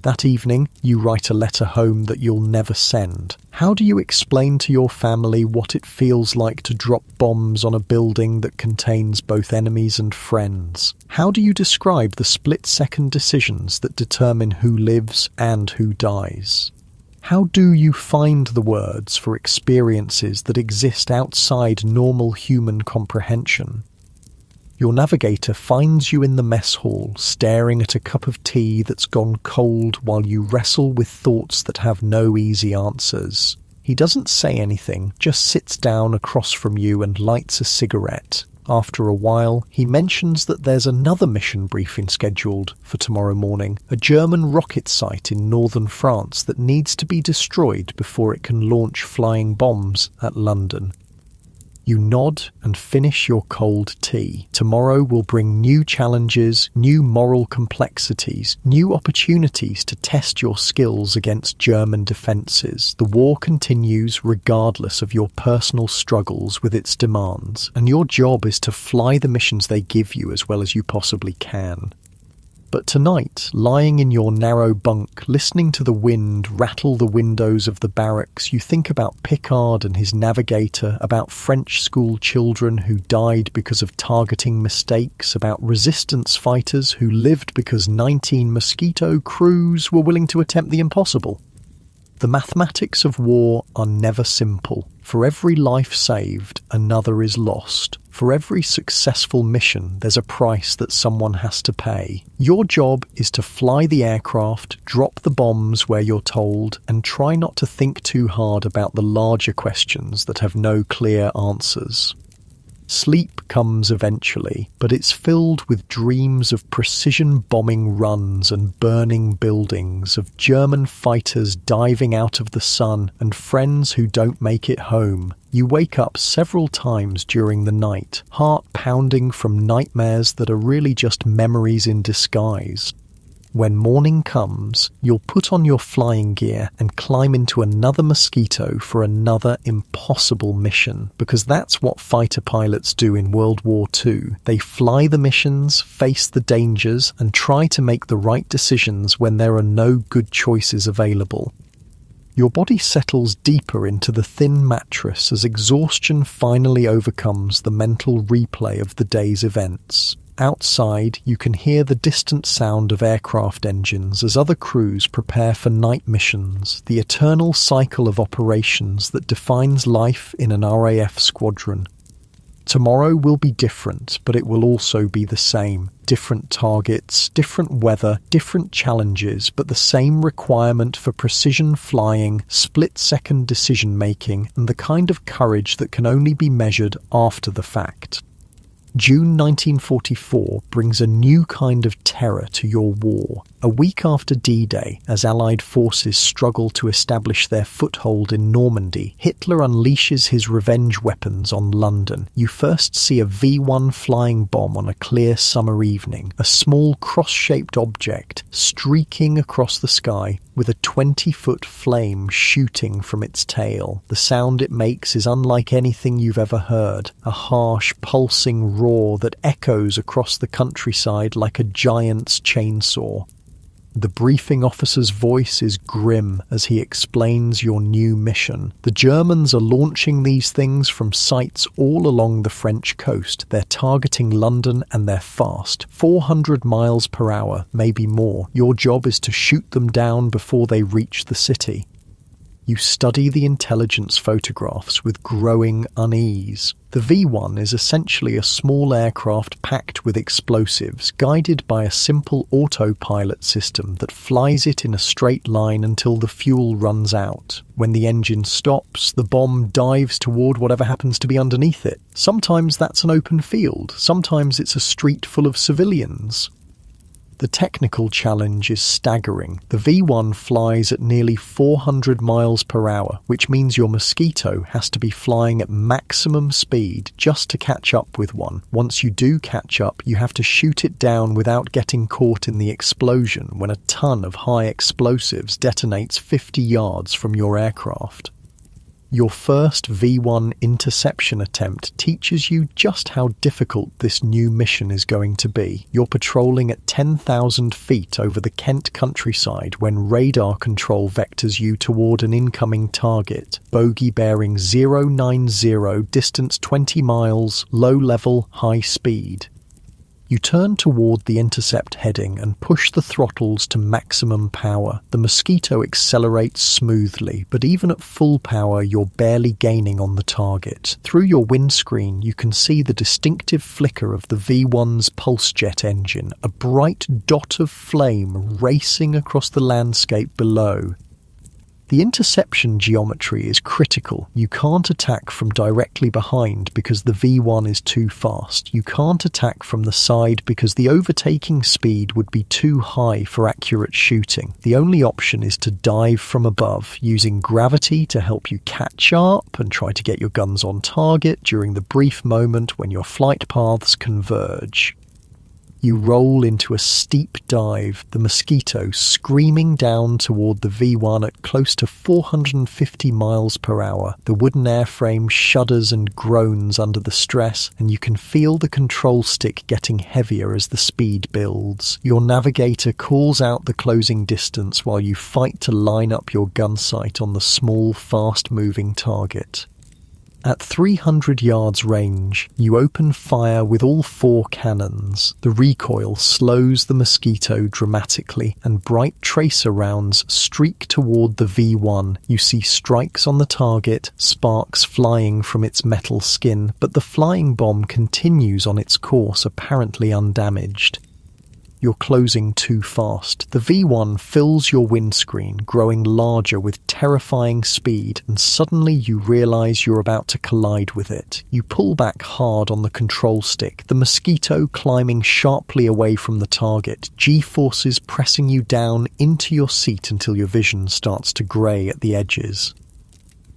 Speaker 1: That evening, you write a letter home that you'll never send. How do you explain to your family what it feels like to drop bombs on a building that contains both enemies and friends? How do you describe the split-second decisions that determine who lives and who dies? How do you find the words for experiences that exist outside normal human comprehension? Your navigator finds you in the mess hall, staring at a cup of tea that's gone cold while you wrestle with thoughts that have no easy answers. He doesn't say anything, just sits down across from you and lights a cigarette. After a while, he mentions that there's another mission briefing scheduled for tomorrow morning, a German rocket site in northern France that needs to be destroyed before it can launch flying bombs at London. You nod and finish your cold tea. Tomorrow will bring new challenges, new moral complexities, new opportunities to test your skills against German defences. The war continues regardless of your personal struggles with its demands, and your job is to fly the missions they give you as well as you possibly can. But tonight, lying in your narrow bunk, listening to the wind rattle the windows of the barracks, you think about Picard and his navigator, about French school children who died because of targeting mistakes, about resistance fighters who lived because 19 Mosquito crews were willing to attempt the impossible. The mathematics of war are never simple. For every life saved, another is lost. For every successful mission, there's a price that someone has to pay. Your job is to fly the aircraft, drop the bombs where you're told, and try not to think too hard about the larger questions that have no clear answers. Sleep comes eventually, but it's filled with dreams of precision bombing runs and burning buildings, of German fighters diving out of the sun and friends who don't make it home. You wake up several times during the night, heart pounding from nightmares that are really just memories in disguise. When morning comes, you'll put on your flying gear and climb into another Mosquito for another impossible mission, because that's what fighter pilots do in World War II. They fly the missions, face the dangers, and try to make the right decisions when there are no good choices available. Your body settles deeper into the thin mattress as exhaustion finally overcomes the mental replay of the day's events. Outside, you can hear the distant sound of aircraft engines as other crews prepare for night missions, the eternal cycle of operations that defines life in an RAF squadron. Tomorrow will be different, but it will also be the same. Different targets, different weather, different challenges, but the same requirement for precision flying, split-second decision-making, and the kind of courage that can only be measured after the fact. June 1944 brings a new kind of terror to your war. A week after D-Day, as Allied forces struggle to establish their foothold in Normandy, Hitler unleashes his revenge weapons on London. You first see a V-1 flying bomb on a clear summer evening, a small cross-shaped object streaking across the sky with a 20-foot flame shooting from its tail. The sound it makes is unlike anything you've ever heard, a harsh, pulsing roar that echoes across the countryside like a giant's chainsaw. The briefing officer's voice is grim as he explains your new mission. The Germans are launching these things from sites all along the French coast. They're targeting London and they're fast. 400 miles per hour, maybe more. Your job is to shoot them down before they reach the city. You study the intelligence photographs with growing unease. The V-1 is essentially a small aircraft packed with explosives, guided by a simple autopilot system that flies it in a straight line until the fuel runs out. When the engine stops, the bomb dives toward whatever happens to be underneath it. Sometimes that's an open field, sometimes it's a street full of civilians. The technical challenge is staggering. The V-1 flies at nearly 400 miles per hour, which means your Mosquito has to be flying at maximum speed just to catch up with one. Once you do catch up, you have to shoot it down without getting caught in the explosion when a ton of high explosives detonates 50 yards from your aircraft. Your first V-1 interception attempt teaches you just how difficult this new mission is going to be. You're patrolling at 10,000 feet over the Kent countryside when radar control vectors you toward an incoming target. Bogey bearing 090, distance 20 miles, low level, high speed. You turn toward the intercept heading and push the throttles to maximum power. The Mosquito accelerates smoothly, but even at full power you're barely gaining on the target. Through your windscreen you can see the distinctive flicker of the V-1's pulse jet engine, a bright dot of flame racing across the landscape below. The interception geometry is critical. You can't attack from directly behind because the V1 is too fast. You can't attack from the side because the overtaking speed would be too high for accurate shooting. The only option is to dive from above, using gravity to help you catch up and try to get your guns on target during the brief moment when your flight paths converge. You roll into a steep dive, the Mosquito screaming down toward the V1 at close to 450 miles per hour. The wooden airframe shudders and groans under the stress, and you can feel the control stick getting heavier as the speed builds. Your navigator calls out the closing distance while you fight to line up your gun sight on the small, fast-moving target. At 300 yards range, you open fire with all 4 cannons. The recoil slows the Mosquito dramatically, and bright tracer rounds streak toward the V1. You see strikes on the target, sparks flying from its metal skin, but the flying bomb continues on its course, apparently undamaged. You're closing too fast. The V1 fills your windscreen, growing larger with terrifying speed, and suddenly you realize you're about to collide with it. You pull back hard on the control stick, the Mosquito climbing sharply away from the target, G-forces pressing you down into your seat until your vision starts to grey at the edges.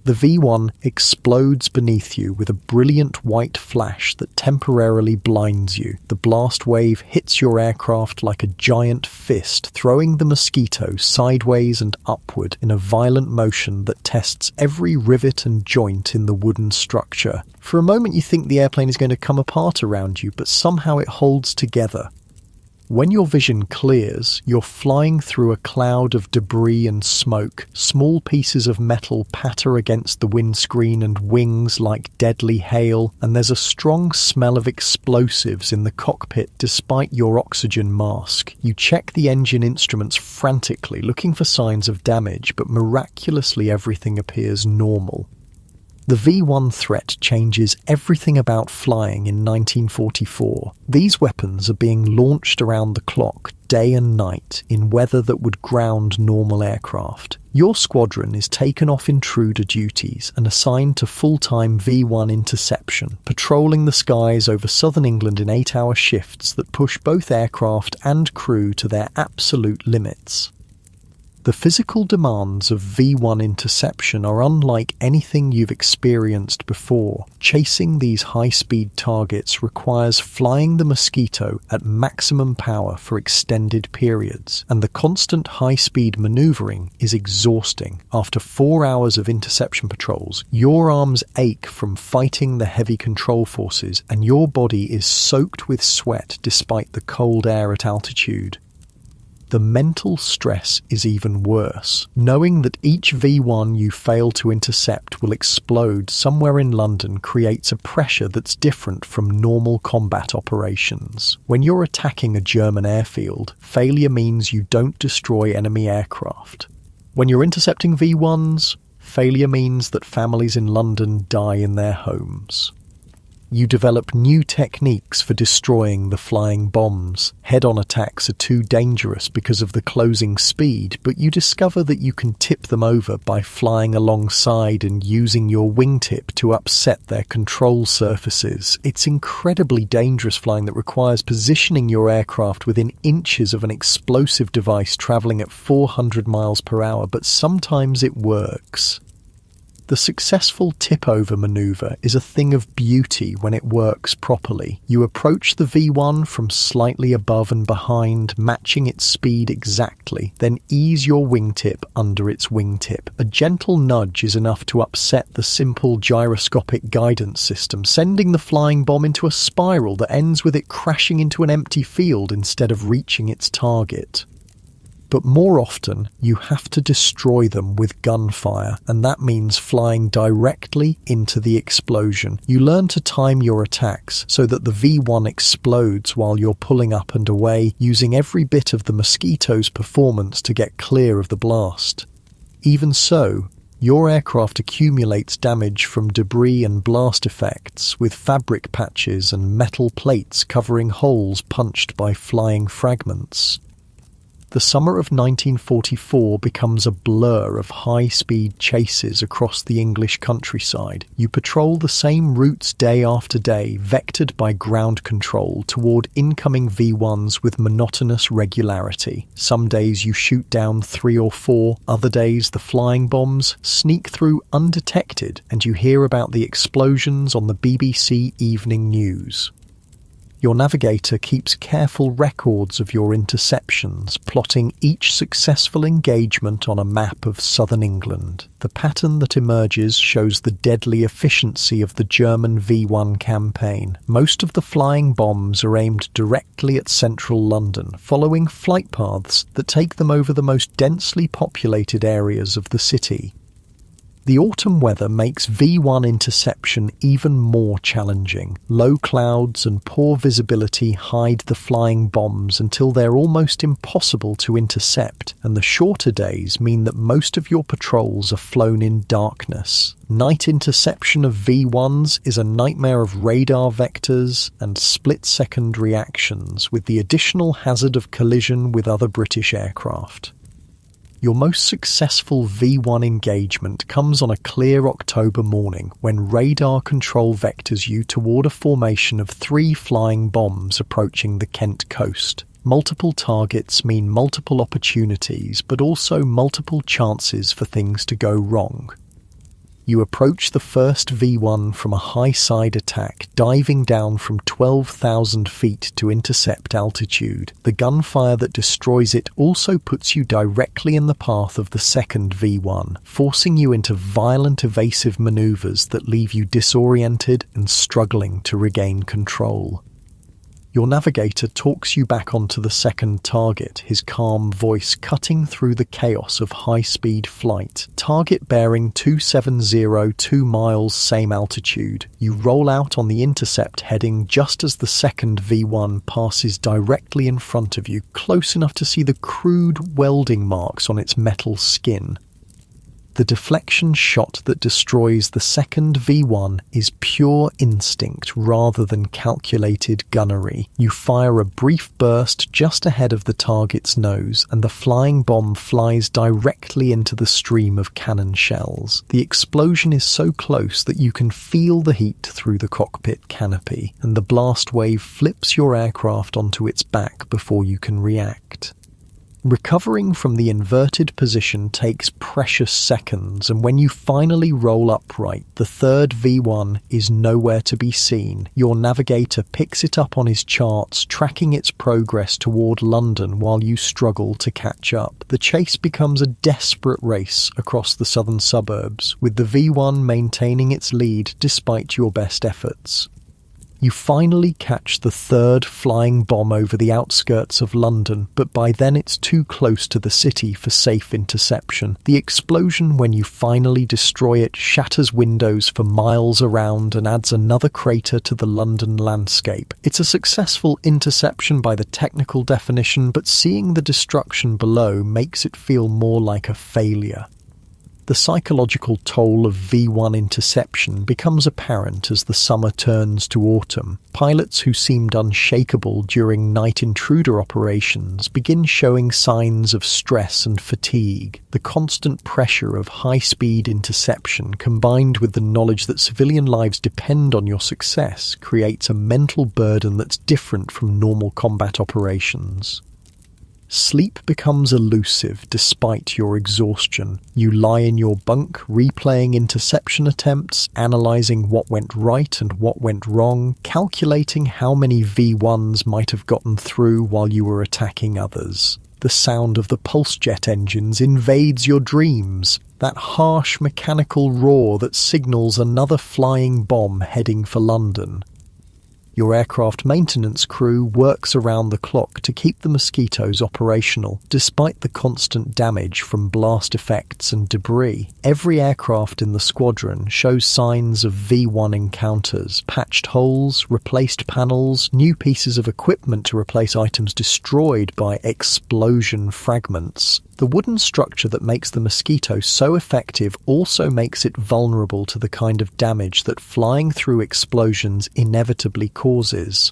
Speaker 1: The V1 explodes beneath you with a brilliant white flash that temporarily blinds you. The blast wave hits your aircraft like a giant fist, throwing the Mosquito sideways and upward in a violent motion that tests every rivet and joint in the wooden structure. For a moment you think the airplane is going to come apart around you, but somehow it holds together. When your vision clears, you're flying through a cloud of debris and smoke. Small pieces of metal patter against the windscreen and wings like deadly hail, and there's a strong smell of explosives in the cockpit despite your oxygen mask. You check the engine instruments frantically, looking for signs of damage, but miraculously everything appears normal. The V1 threat changes everything about flying in 1944. These weapons are being launched around the clock, day and night, in weather that would ground normal aircraft. Your squadron is taken off intruder duties and assigned to full-time V1 interception, patrolling the skies over southern England in 8-hour shifts that push both aircraft and crew to their absolute limits. The physical demands of V1 interception are unlike anything you've experienced before. Chasing these high-speed targets requires flying the Mosquito at maximum power for extended periods, and the constant high-speed maneuvering is exhausting. After 4 hours of interception patrols, your arms ache from fighting the heavy control forces, and your body is soaked with sweat despite the cold air at altitude. The mental stress is even worse. Knowing that each V1 you fail to intercept will explode somewhere in London creates a pressure that's different from normal combat operations. When you're attacking a German airfield, failure means you don't destroy enemy aircraft. When you're intercepting V1s, failure means that families in London die in their homes. You develop new techniques for destroying the flying bombs. Head-on attacks are too dangerous because of the closing speed, but you discover that you can tip them over by flying alongside and using your wingtip to upset their control surfaces. It's incredibly dangerous flying that requires positioning your aircraft within inches of an explosive device traveling at 400 miles per hour, but sometimes it works. The successful tip-over maneuver is a thing of beauty when it works properly. You approach the V1 from slightly above and behind, matching its speed exactly, then ease your wingtip under its wingtip. A gentle nudge is enough to upset the simple gyroscopic guidance system, sending the flying bomb into a spiral that ends with it crashing into an empty field instead of reaching its target. But more often, you have to destroy them with gunfire, and that means flying directly into the explosion. You learn to time your attacks so that the V1 explodes while you're pulling up and away, using every bit of the Mosquito's performance to get clear of the blast. Even so, your aircraft accumulates damage from debris and blast effects, with fabric patches and metal plates covering holes punched by flying fragments. The summer of 1944 becomes a blur of high-speed chases across the English countryside. You patrol the same routes day after day, vectored by ground control toward incoming V1s with monotonous regularity. Some days you shoot down 3 or 4, other days the flying bombs sneak through undetected and you hear about the explosions on the BBC Evening News. Your navigator keeps careful records of your interceptions, plotting each successful engagement on a map of southern England. The pattern that emerges shows the deadly efficiency of the German V1 campaign. Most of the flying bombs are aimed directly at central London, following flight paths that take them over the most densely populated areas of the city. The autumn weather makes V1 interception even more challenging. Low clouds and poor visibility hide the flying bombs until they're almost impossible to intercept, and the shorter days mean that most of your patrols are flown in darkness. Night interception of V1s is a nightmare of radar vectors and split-second reactions, with the additional hazard of collision with other British aircraft. Your most successful V1 engagement comes on a clear October morning when radar control vectors you toward a formation of 3 flying bombs approaching the Kent coast. Multiple targets mean multiple opportunities, but also multiple chances for things to go wrong. You approach the first V1 from a high-side attack, diving down from 12,000 feet to intercept altitude. The gunfire that destroys it also puts you directly in the path of the second V1, forcing you into violent evasive maneuvers that leave you disoriented and struggling to regain control. Your navigator talks you back onto the second target, his calm voice cutting through the chaos of high-speed flight. Target bearing 270, 2 miles, same altitude. You roll out on the intercept heading just as the second V1 passes directly in front of you, close enough to see the crude welding marks on its metal skin. The deflection shot that destroys the second V1 is pure instinct rather than calculated gunnery. You fire a brief burst just ahead of the target's nose, and the flying bomb flies directly into the stream of cannon shells. The explosion is so close that you can feel the heat through the cockpit canopy, and the blast wave flips your aircraft onto its back before you can react. Recovering from the inverted position takes precious seconds, and when you finally roll upright, the third V1 is nowhere to be seen. Your navigator picks it up on his charts, tracking its progress toward London while you struggle to catch up. The chase becomes a desperate race across the southern suburbs, with the V1 maintaining its lead despite your best efforts. You finally catch the third flying bomb over the outskirts of London, but by then it's too close to the city for safe interception. The explosion, when you finally destroy it, shatters windows for miles around and adds another crater to the London landscape. It's a successful interception by the technical definition, but seeing the destruction below makes it feel more like a failure. The psychological toll of V1 interception becomes apparent as the summer turns to autumn. Pilots who seemed unshakable during night intruder operations begin showing signs of stress and fatigue. The constant pressure of high-speed interception, combined with the knowledge that civilian lives depend on your success, creates a mental burden that's different from normal combat operations. Sleep becomes elusive despite your exhaustion. You lie in your bunk, replaying interception attempts, analysing what went right and what went wrong, calculating how many V1s might have gotten through while you were attacking others. The sound of the pulse jet engines invades your dreams, that harsh mechanical roar that signals another flying bomb heading for London. Your aircraft maintenance crew works around the clock to keep the Mosquitoes operational, despite the constant damage from blast effects and debris. Every aircraft in the squadron shows signs of V1 encounters, patched holes, replaced panels, new pieces of equipment to replace items destroyed by explosion fragments. The wooden structure that makes the Mosquito so effective also makes it vulnerable to the kind of damage that flying through explosions inevitably causes.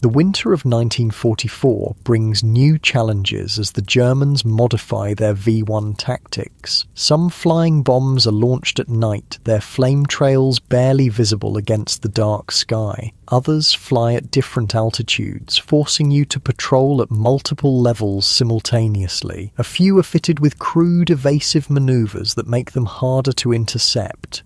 Speaker 1: The winter of 1944 brings new challenges as the Germans modify their V-1 tactics. Some flying bombs are launched at night, their flame trails barely visible against the dark sky. Others fly at different altitudes, forcing you to patrol at multiple levels simultaneously. A few are fitted with crude, evasive maneuvers that make them harder to intercept.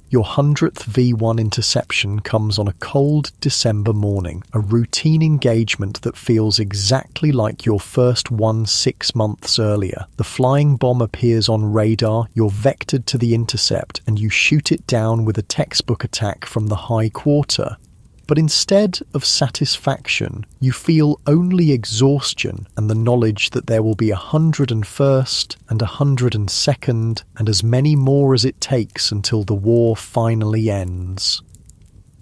Speaker 1: Your 100th V-1 interception comes on a cold December morning, a routine engagement that feels exactly like your first one 6 months earlier. The flying bomb appears on radar, you're vectored to the intercept, and you shoot it down with a textbook attack from the high quarter. But instead of satisfaction, you feel only exhaustion and the knowledge that there will be 101st and 102nd and as many more as it takes until the war finally ends.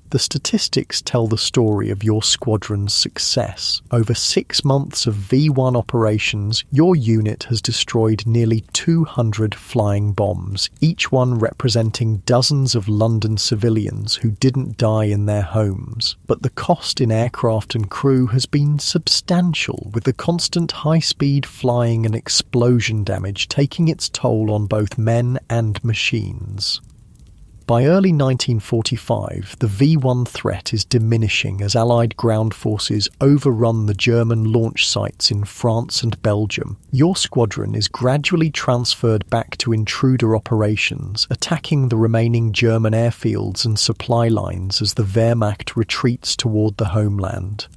Speaker 1: The statistics tell the story of your squadron's success. Over 6 months of V-1 operations, your unit has destroyed nearly 200 flying bombs, each one representing dozens of London civilians who didn't die in their homes. But the cost in aircraft and crew has been substantial, with the constant high-speed flying and explosion damage taking its toll on both men and machines. By early 1945, the V-1 threat is diminishing as Allied ground forces overrun the German launch sites in France and Belgium. Your squadron is gradually transferred back to intruder operations, attacking the remaining German airfields and supply lines as the Wehrmacht retreats toward the homeland.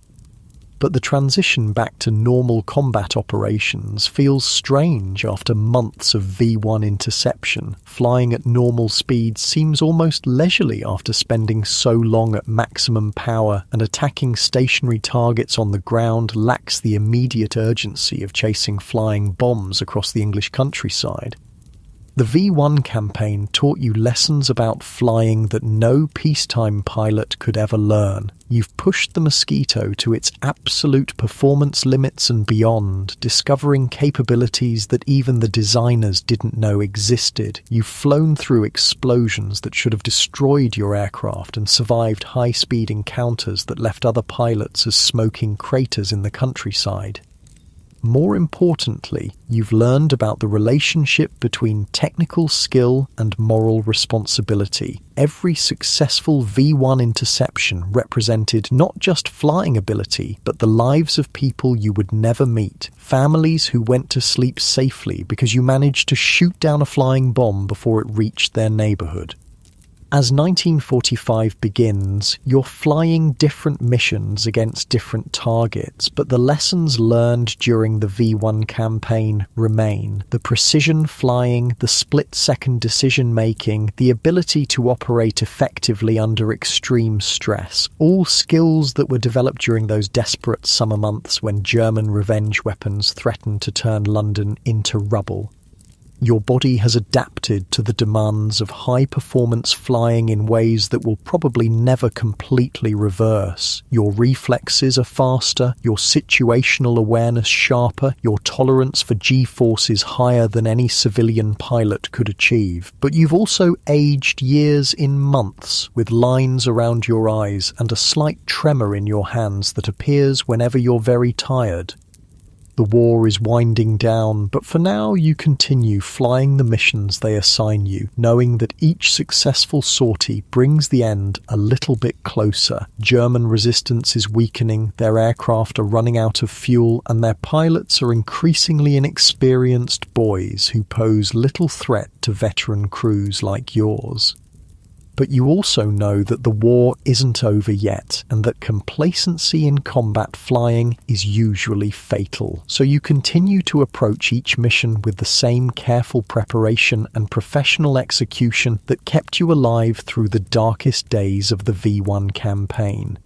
Speaker 1: But the transition back to normal combat operations feels strange after months of V-1 interception. Flying at normal speed seems almost leisurely after spending so long at maximum power, and attacking stationary targets on the ground lacks the immediate urgency of chasing flying bombs across the English countryside. The V-1 campaign taught you lessons about flying that no peacetime pilot could ever learn. You've pushed the Mosquito to its absolute performance limits and beyond, discovering capabilities that even the designers didn't know existed. You've flown through explosions that should have destroyed your aircraft and survived high-speed encounters that left other pilots as smoking craters in the countryside. More importantly, you've learned about the relationship between technical skill and moral responsibility. Every successful V-1 interception represented not just flying ability, but the lives of people you would never meet. Families who went to sleep safely because you managed to shoot down a flying bomb before it reached their neighborhood. As 1945 begins, you're flying different missions against different targets, but the lessons learned during the V-1 campaign remain. The precision flying, the split-second decision-making, the ability to operate effectively under extreme stress, all skills that were developed during those desperate summer months when German revenge weapons threatened to turn London into rubble. Your body has adapted to the demands of high-performance flying in ways that will probably never completely reverse. Your reflexes are faster, your situational awareness sharper, your tolerance for G-forces higher than any civilian pilot could achieve. But you've also aged years in months, with lines around your eyes and a slight tremor in your hands that appears whenever you're very tired. The war is winding down, but for now you continue flying the missions they assign you, knowing that each successful sortie brings the end a little bit closer. German resistance is weakening, their aircraft are running out of fuel, and their pilots are increasingly inexperienced boys who pose little threat to veteran crews like yours. But you also know that the war isn't over yet, and that complacency in combat flying is usually fatal. So you continue to approach each mission with the same careful preparation and professional execution that kept you alive through the darkest days of the V-1 campaign.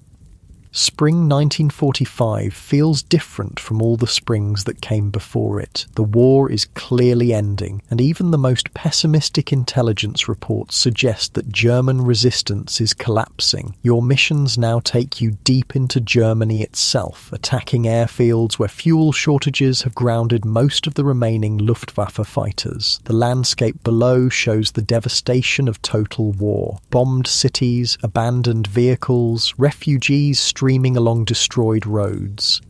Speaker 1: Spring 1945 feels different from all the springs that came before it. The war is clearly ending, and even the most pessimistic intelligence reports suggest that German resistance is collapsing. Your missions now take you deep into Germany itself, attacking airfields where fuel shortages have grounded most of the remaining Luftwaffe fighters. The landscape below shows the devastation of total war. Bombed cities, abandoned vehicles, refugees streaming along destroyed roads.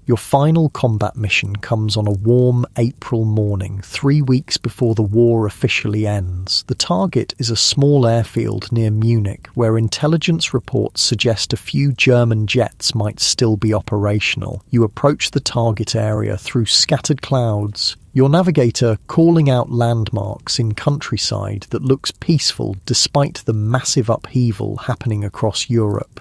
Speaker 1: Your final combat mission comes on a warm April morning, 3 weeks before the war officially ends. The target is a small airfield near Munich, where intelligence reports suggest a few German jets might still be operational. You approach the target area through scattered clouds, your navigator calling out landmarks in countryside that looks peaceful despite the massive upheaval happening across Europe.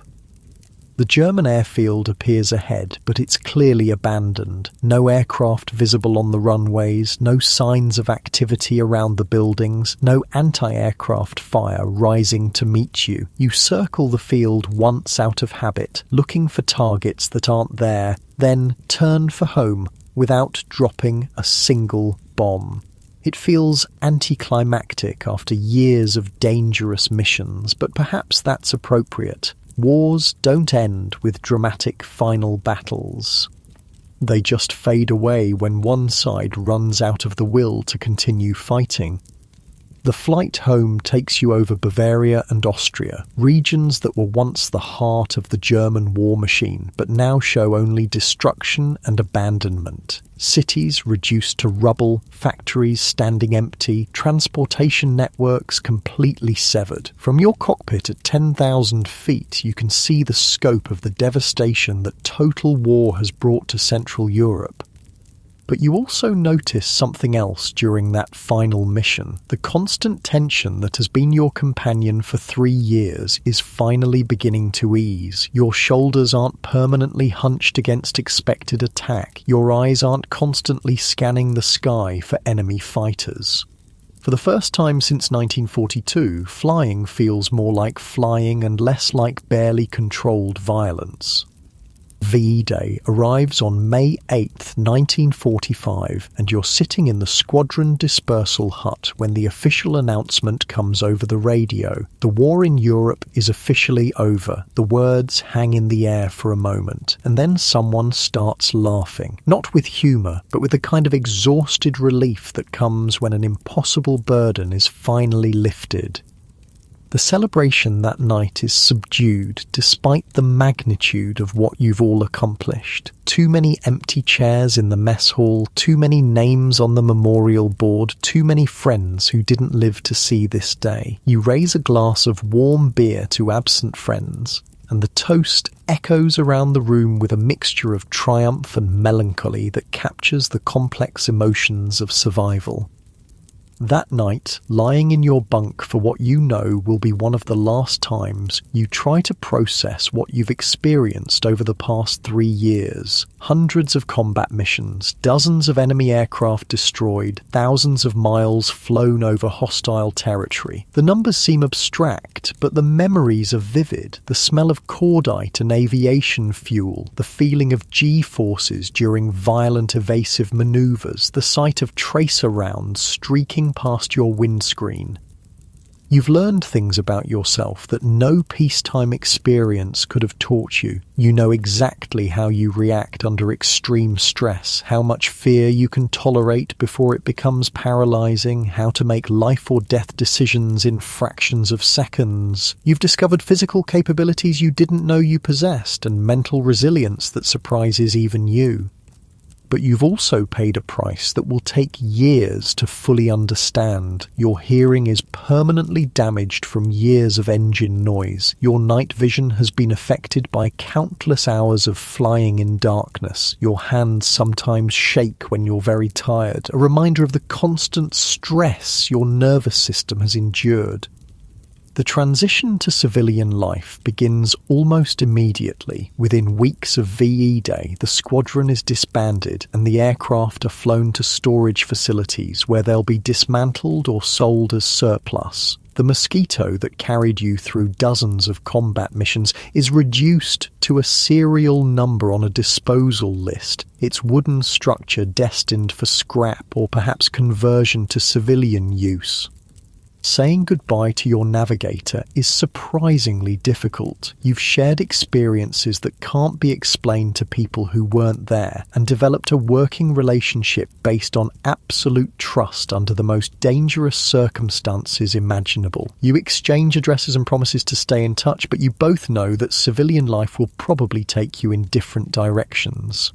Speaker 1: The German airfield appears ahead, but it's clearly abandoned. No aircraft visible on the runways, no signs of activity around the buildings, no anti-aircraft fire rising to meet you. You circle the field once out of habit, looking for targets that aren't there, then turn for home without dropping a single bomb. It feels anticlimactic after years of dangerous missions, but perhaps that's appropriate. Wars don't end with dramatic final battles. They just fade away when one side runs out of the will to continue fighting. The flight home takes you over Bavaria and Austria, regions that were once the heart of the German war machine, but now show only destruction and abandonment. Cities reduced to rubble, factories standing empty, transportation networks completely severed. From your cockpit at 10,000 feet, you can see the scope of the devastation that total war has brought to Central Europe. But you also notice something else during that final mission. The constant tension that has been your companion for 3 years is finally beginning to ease. Your shoulders aren't permanently hunched against expected attack. Your eyes aren't constantly scanning the sky for enemy fighters. For the first time since 1942, flying feels more like flying and less like barely controlled violence. VE Day arrives on May 8, 1945, and you're sitting in the squadron dispersal hut when the official announcement comes over the radio. The war in Europe is officially over. The words hang in the air for a moment, and then someone starts laughing. Not with humour, but with the kind of exhausted relief that comes when an impossible burden is finally lifted. The celebration that night is subdued despite the magnitude of what you've all accomplished. Too many empty chairs in the mess hall, too many names on the memorial board, too many friends who didn't live to see this day. You raise a glass of warm beer to absent friends, and the toast echoes around the room with a mixture of triumph and melancholy that captures the complex emotions of survival. That night, lying in your bunk for what you know will be one of the last times, you try to process what you've experienced over the past 3 years. Hundreds of combat missions, dozens of enemy aircraft destroyed, thousands of miles flown over hostile territory. The numbers seem abstract, but the memories are vivid. The smell of cordite and aviation fuel, the feeling of G-forces during violent evasive maneuvers, the sight of tracer rounds streaking past your windscreen. You've learned things about yourself that no peacetime experience could have taught you. You know exactly how you react under extreme stress, how much fear you can tolerate before it becomes paralyzing, how to make life or death decisions in fractions of seconds. You've discovered physical capabilities you didn't know you possessed and mental resilience that surprises even you. But you've also paid a price that will take years to fully understand. Your hearing is permanently damaged from years of engine noise. Your night vision has been affected by countless hours of flying in darkness. Your hands sometimes shake when you're very tired, a reminder of the constant stress your nervous system has endured. The transition to civilian life begins almost immediately. Within weeks of VE Day, the squadron is disbanded and the aircraft are flown to storage facilities where they'll be dismantled or sold as surplus. The Mosquito that carried you through dozens of combat missions is reduced to a serial number on a disposal list, its wooden structure destined for scrap or perhaps conversion to civilian use. Saying goodbye to your navigator is surprisingly difficult. You've shared experiences that can't be explained to people who weren't there and developed a working relationship based on absolute trust under the most dangerous circumstances imaginable. You exchange addresses and promises to stay in touch, but you both know that civilian life will probably take you in different directions.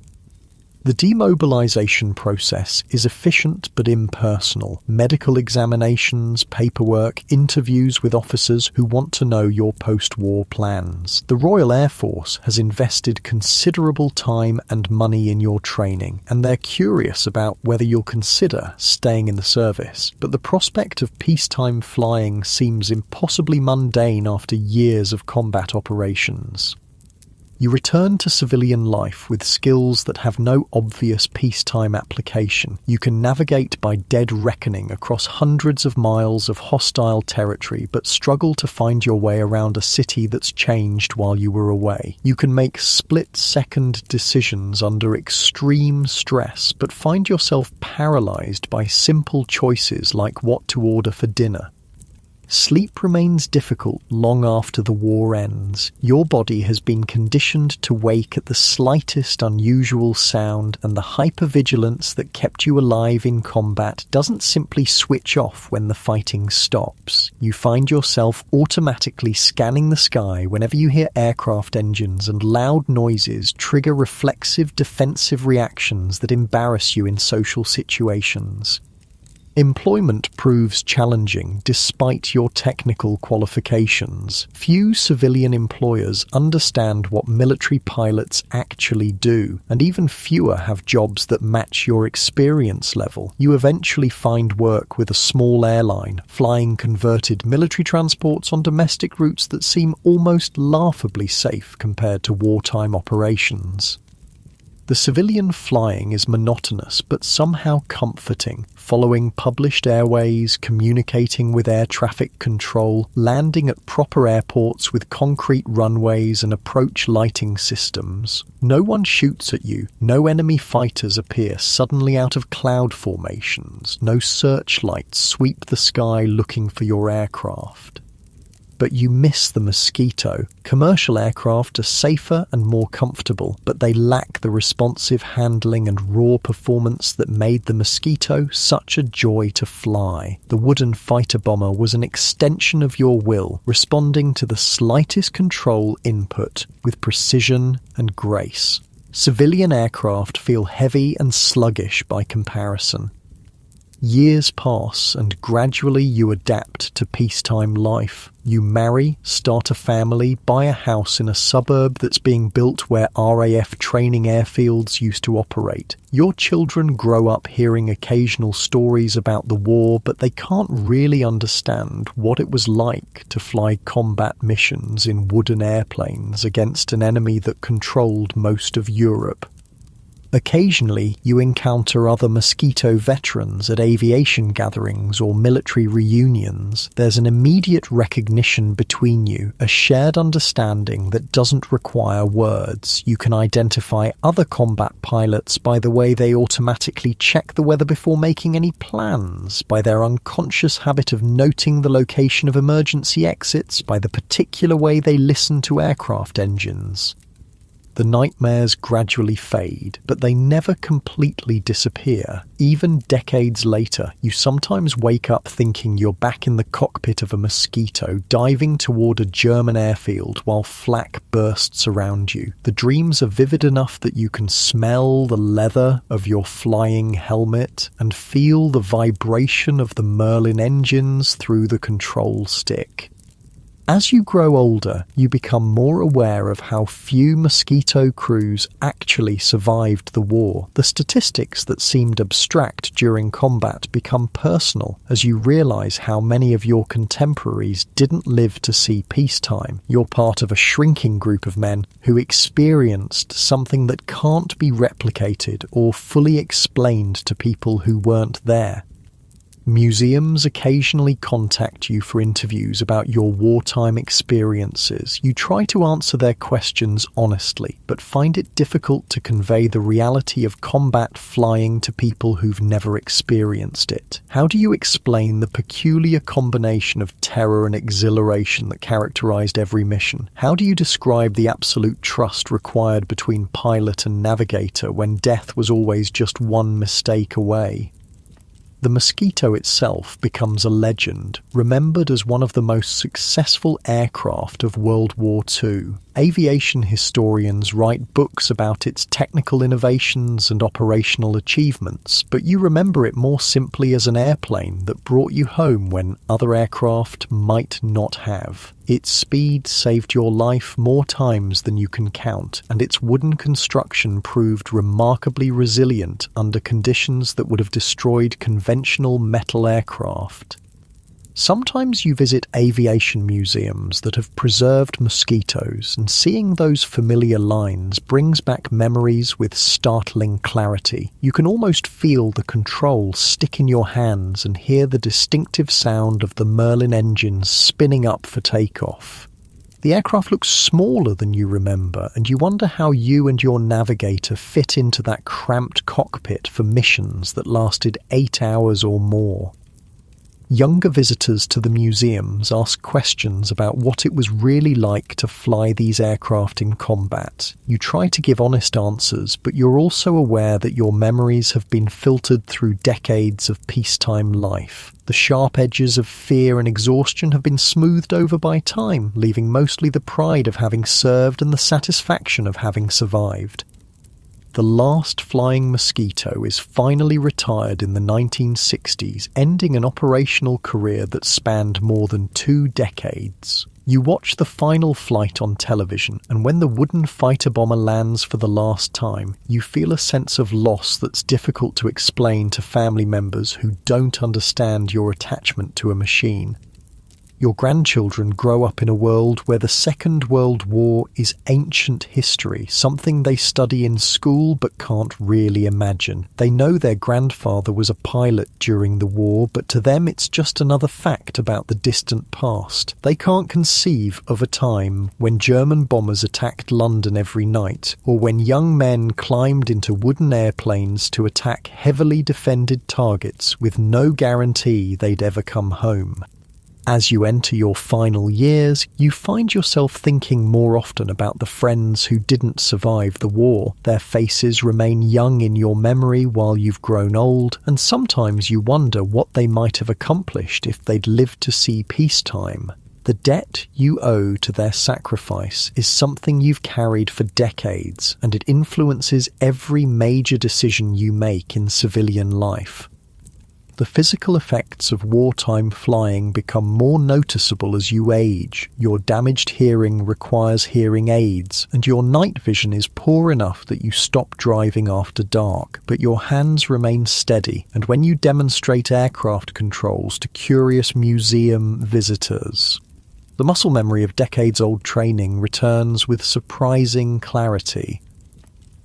Speaker 1: The demobilization process is efficient but impersonal. Medical examinations, paperwork, interviews with officers who want to know your post-war plans. The Royal Air Force has invested considerable time and money in your training, and they're curious about whether you'll consider staying in the service. But the prospect of peacetime flying seems impossibly mundane after years of combat operations. You return to civilian life with skills that have no obvious peacetime application. You can navigate by dead reckoning across hundreds of miles of hostile territory, but struggle to find your way around a city that's changed while you were away. You can make split-second decisions under extreme stress, but find yourself paralyzed by simple choices like what to order for dinner. Sleep remains difficult long after the war ends. Your body has been conditioned to wake at the slightest unusual sound, and the hypervigilance that kept you alive in combat doesn't simply switch off when the fighting stops. You find yourself automatically scanning the sky whenever you hear aircraft engines, and loud noises trigger reflexive defensive reactions that embarrass you in social situations. Employment proves challenging despite your technical qualifications. Few civilian employers understand what military pilots actually do, and even fewer have jobs that match your experience level. You eventually find work with a small airline, flying converted military transports on domestic routes that seem almost laughably safe compared to wartime operations. The civilian flying is monotonous but somehow comforting, following published airways, communicating with air traffic control, landing at proper airports with concrete runways and approach lighting systems. No one shoots at you, no enemy fighters appear suddenly out of cloud formations, no searchlights sweep the sky looking for your aircraft. But you miss the Mosquito. Commercial aircraft are safer and more comfortable, but they lack the responsive handling and raw performance that made the Mosquito such a joy to fly. The wooden fighter bomber was an extension of your will, responding to the slightest control input with precision and grace. Civilian aircraft feel heavy and sluggish by comparison. Years pass and gradually you adapt to peacetime life. You marry, start a family, buy a house in a suburb that's being built where RAF training airfields used to operate. Your children grow up hearing occasional stories about the war, but they can't really understand what it was like to fly combat missions in wooden airplanes against an enemy that controlled most of Europe. Occasionally, you encounter other Mosquito veterans at aviation gatherings or military reunions. There's an immediate recognition between you, a shared understanding that doesn't require words. You can identify other combat pilots by the way they automatically check the weather before making any plans, by their unconscious habit of noting the location of emergency exits, by the particular way they listen to aircraft engines. The nightmares gradually fade, but they never completely disappear. Even decades later, you sometimes wake up thinking you're back in the cockpit of a Mosquito, diving toward a German airfield while flak bursts around you. The dreams are vivid enough that you can smell the leather of your flying helmet and feel the vibration of the Merlin engines through the control stick. As you grow older, you become more aware of how few Mosquito crews actually survived the war. The statistics that seemed abstract during combat become personal as you realize how many of your contemporaries didn't live to see peacetime. You're part of a shrinking group of men who experienced something that can't be replicated or fully explained to people who weren't there. Museums occasionally contact you for interviews about your wartime experiences. You try to answer their questions honestly, but find it difficult to convey the reality of combat flying to people who've never experienced it. How do you explain the peculiar combination of terror and exhilaration that characterized every mission? How do you describe the absolute trust required between pilot and navigator when death was always just one mistake away? The Mosquito itself becomes a legend, remembered as one of the most successful aircraft of World War II. Aviation historians write books about its technical innovations and operational achievements, but you remember it more simply as an airplane that brought you home when other aircraft might not have. Its speed saved your life more times than you can count, and its wooden construction proved remarkably resilient under conditions that would have destroyed conventional metal aircraft. Sometimes you visit aviation museums that have preserved Mosquitoes, and seeing those familiar lines brings back memories with startling clarity. You can almost feel the control stick in your hands and hear the distinctive sound of the Merlin engines spinning up for takeoff. The aircraft looks smaller than you remember, and you wonder how you and your navigator fit into that cramped cockpit for missions that lasted 8 hours or more. Younger visitors to the museums ask questions about what it was really like to fly these aircraft in combat. You try to give honest answers, but you're also aware that your memories have been filtered through decades of peacetime life. The sharp edges of fear and exhaustion have been smoothed over by time, leaving mostly the pride of having served and the satisfaction of having survived. The last Flying Mosquito is finally retired in the 1960s, ending an operational career that spanned more than 2 decades. You watch the final flight on television, and when the wooden fighter bomber lands for the last time, you feel a sense of loss that's difficult to explain to family members who don't understand your attachment to a machine. Your grandchildren grow up in a world where the Second World War is ancient history, something they study in school but can't really imagine. They know their grandfather was a pilot during the war, but to them it's just another fact about the distant past. They can't conceive of a time when German bombers attacked London every night, or when young men climbed into wooden airplanes to attack heavily defended targets with no guarantee they'd ever come home. As you enter your final years, you find yourself thinking more often about the friends who didn't survive the war. Their faces remain young in your memory while you've grown old, and sometimes you wonder what they might have accomplished if they'd lived to see peacetime. The debt you owe to their sacrifice is something you've carried for decades, and it influences every major decision you make in civilian life. The physical effects of wartime flying become more noticeable as you age. Your damaged hearing requires hearing aids, and your night vision is poor enough that you stop driving after dark, but your hands remain steady, and when you demonstrate aircraft controls to curious museum visitors, the muscle memory of decades-old training returns with surprising clarity.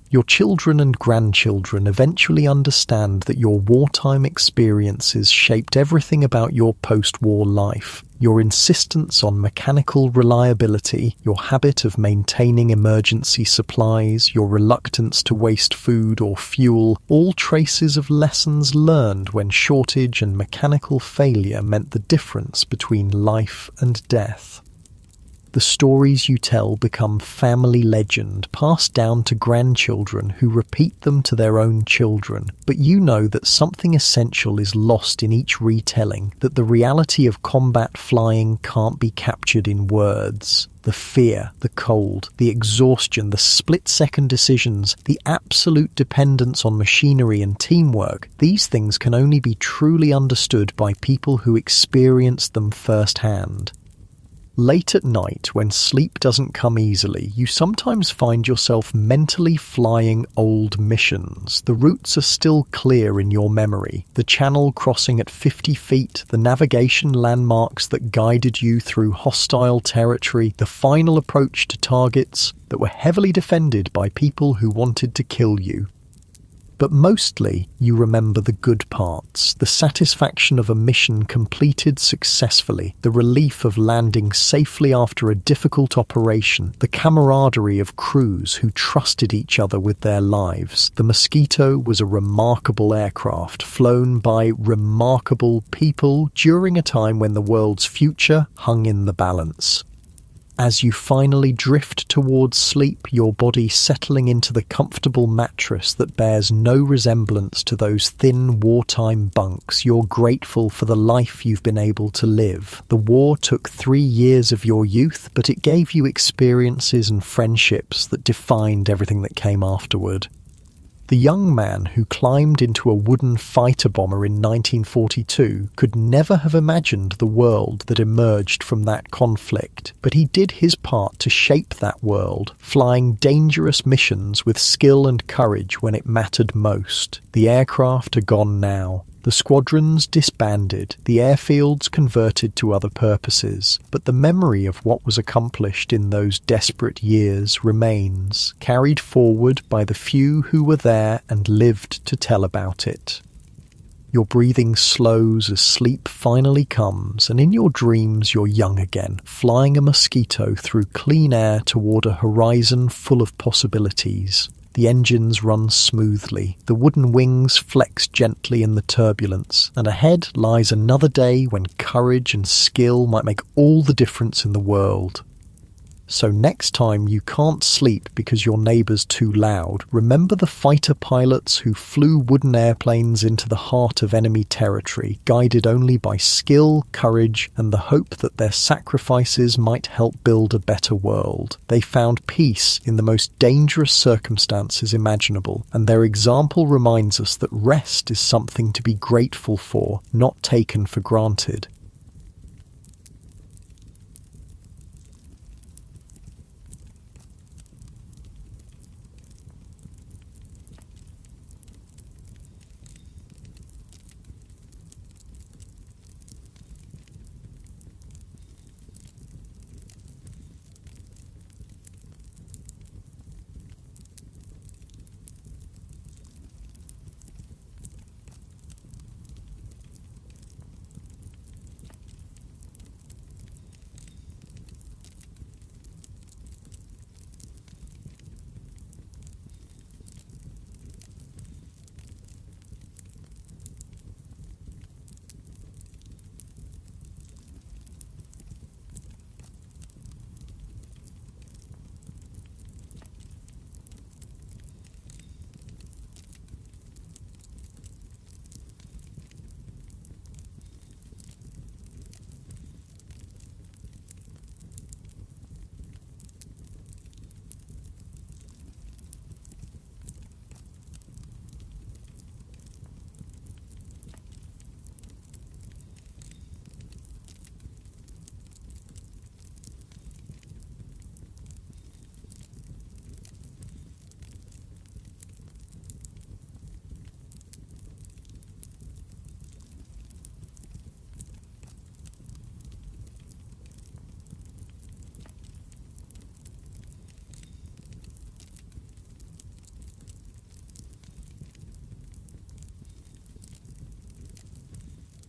Speaker 1: Your children and grandchildren eventually understand that your wartime experiences shaped everything about your post-war life. Your insistence on mechanical reliability, your habit of maintaining emergency supplies, your reluctance to waste food or fuel, all traces of lessons learned when shortage and mechanical failure meant the difference between life and death. The stories you tell become family legend, passed down to grandchildren who repeat them to their own children. But you know that something essential is lost in each retelling, that the reality of combat flying can't be captured in words. The fear, the cold, the exhaustion, the split-second decisions, the absolute dependence on machinery and teamwork, these things can only be truly understood by people who experience them firsthand. Late at night, when sleep doesn't come easily, you sometimes find yourself mentally flying old missions. The routes are still clear in your memory. The channel crossing at 50 feet, the navigation landmarks that guided you through hostile territory, the final approach to targets that were heavily defended by people who wanted to kill you. But mostly, you remember the good parts, the satisfaction of a mission completed successfully, the relief of landing safely after a difficult operation, the camaraderie of crews who trusted each other with their lives. The Mosquito was a remarkable aircraft, flown by remarkable people during a time when the world's future hung in the balance. As you finally drift towards sleep, your body settling into the comfortable mattress that bears no resemblance to those thin wartime bunks, you're grateful for the life you've been able to live. The war took 3 years of your youth, but it gave you experiences and friendships that defined everything that came afterward. The young man who climbed into a wooden fighter bomber in 1942 could never have imagined the world that emerged from that conflict, but he did his part to shape that world, flying dangerous missions with skill and courage when it mattered most. The aircraft are gone now. The squadrons disbanded, the airfields converted to other purposes, but the memory of what was accomplished in those desperate years remains, carried forward by the few who were there and lived to tell about it. Your breathing slows as sleep finally comes, and in your dreams you're young again, flying a Mosquito through clean air toward a horizon full of possibilities. The engines run smoothly, the wooden wings flex gently in the turbulence, and ahead lies another day when courage and skill might make all the difference in the world. So next time you can't sleep because your neighbour's too loud, remember the fighter pilots who flew wooden airplanes into the heart of enemy territory, guided only by skill, courage, and the hope that their sacrifices might help build a better world. They found peace in the most dangerous circumstances imaginable, and their example reminds us that rest is something to be grateful for, not taken for granted.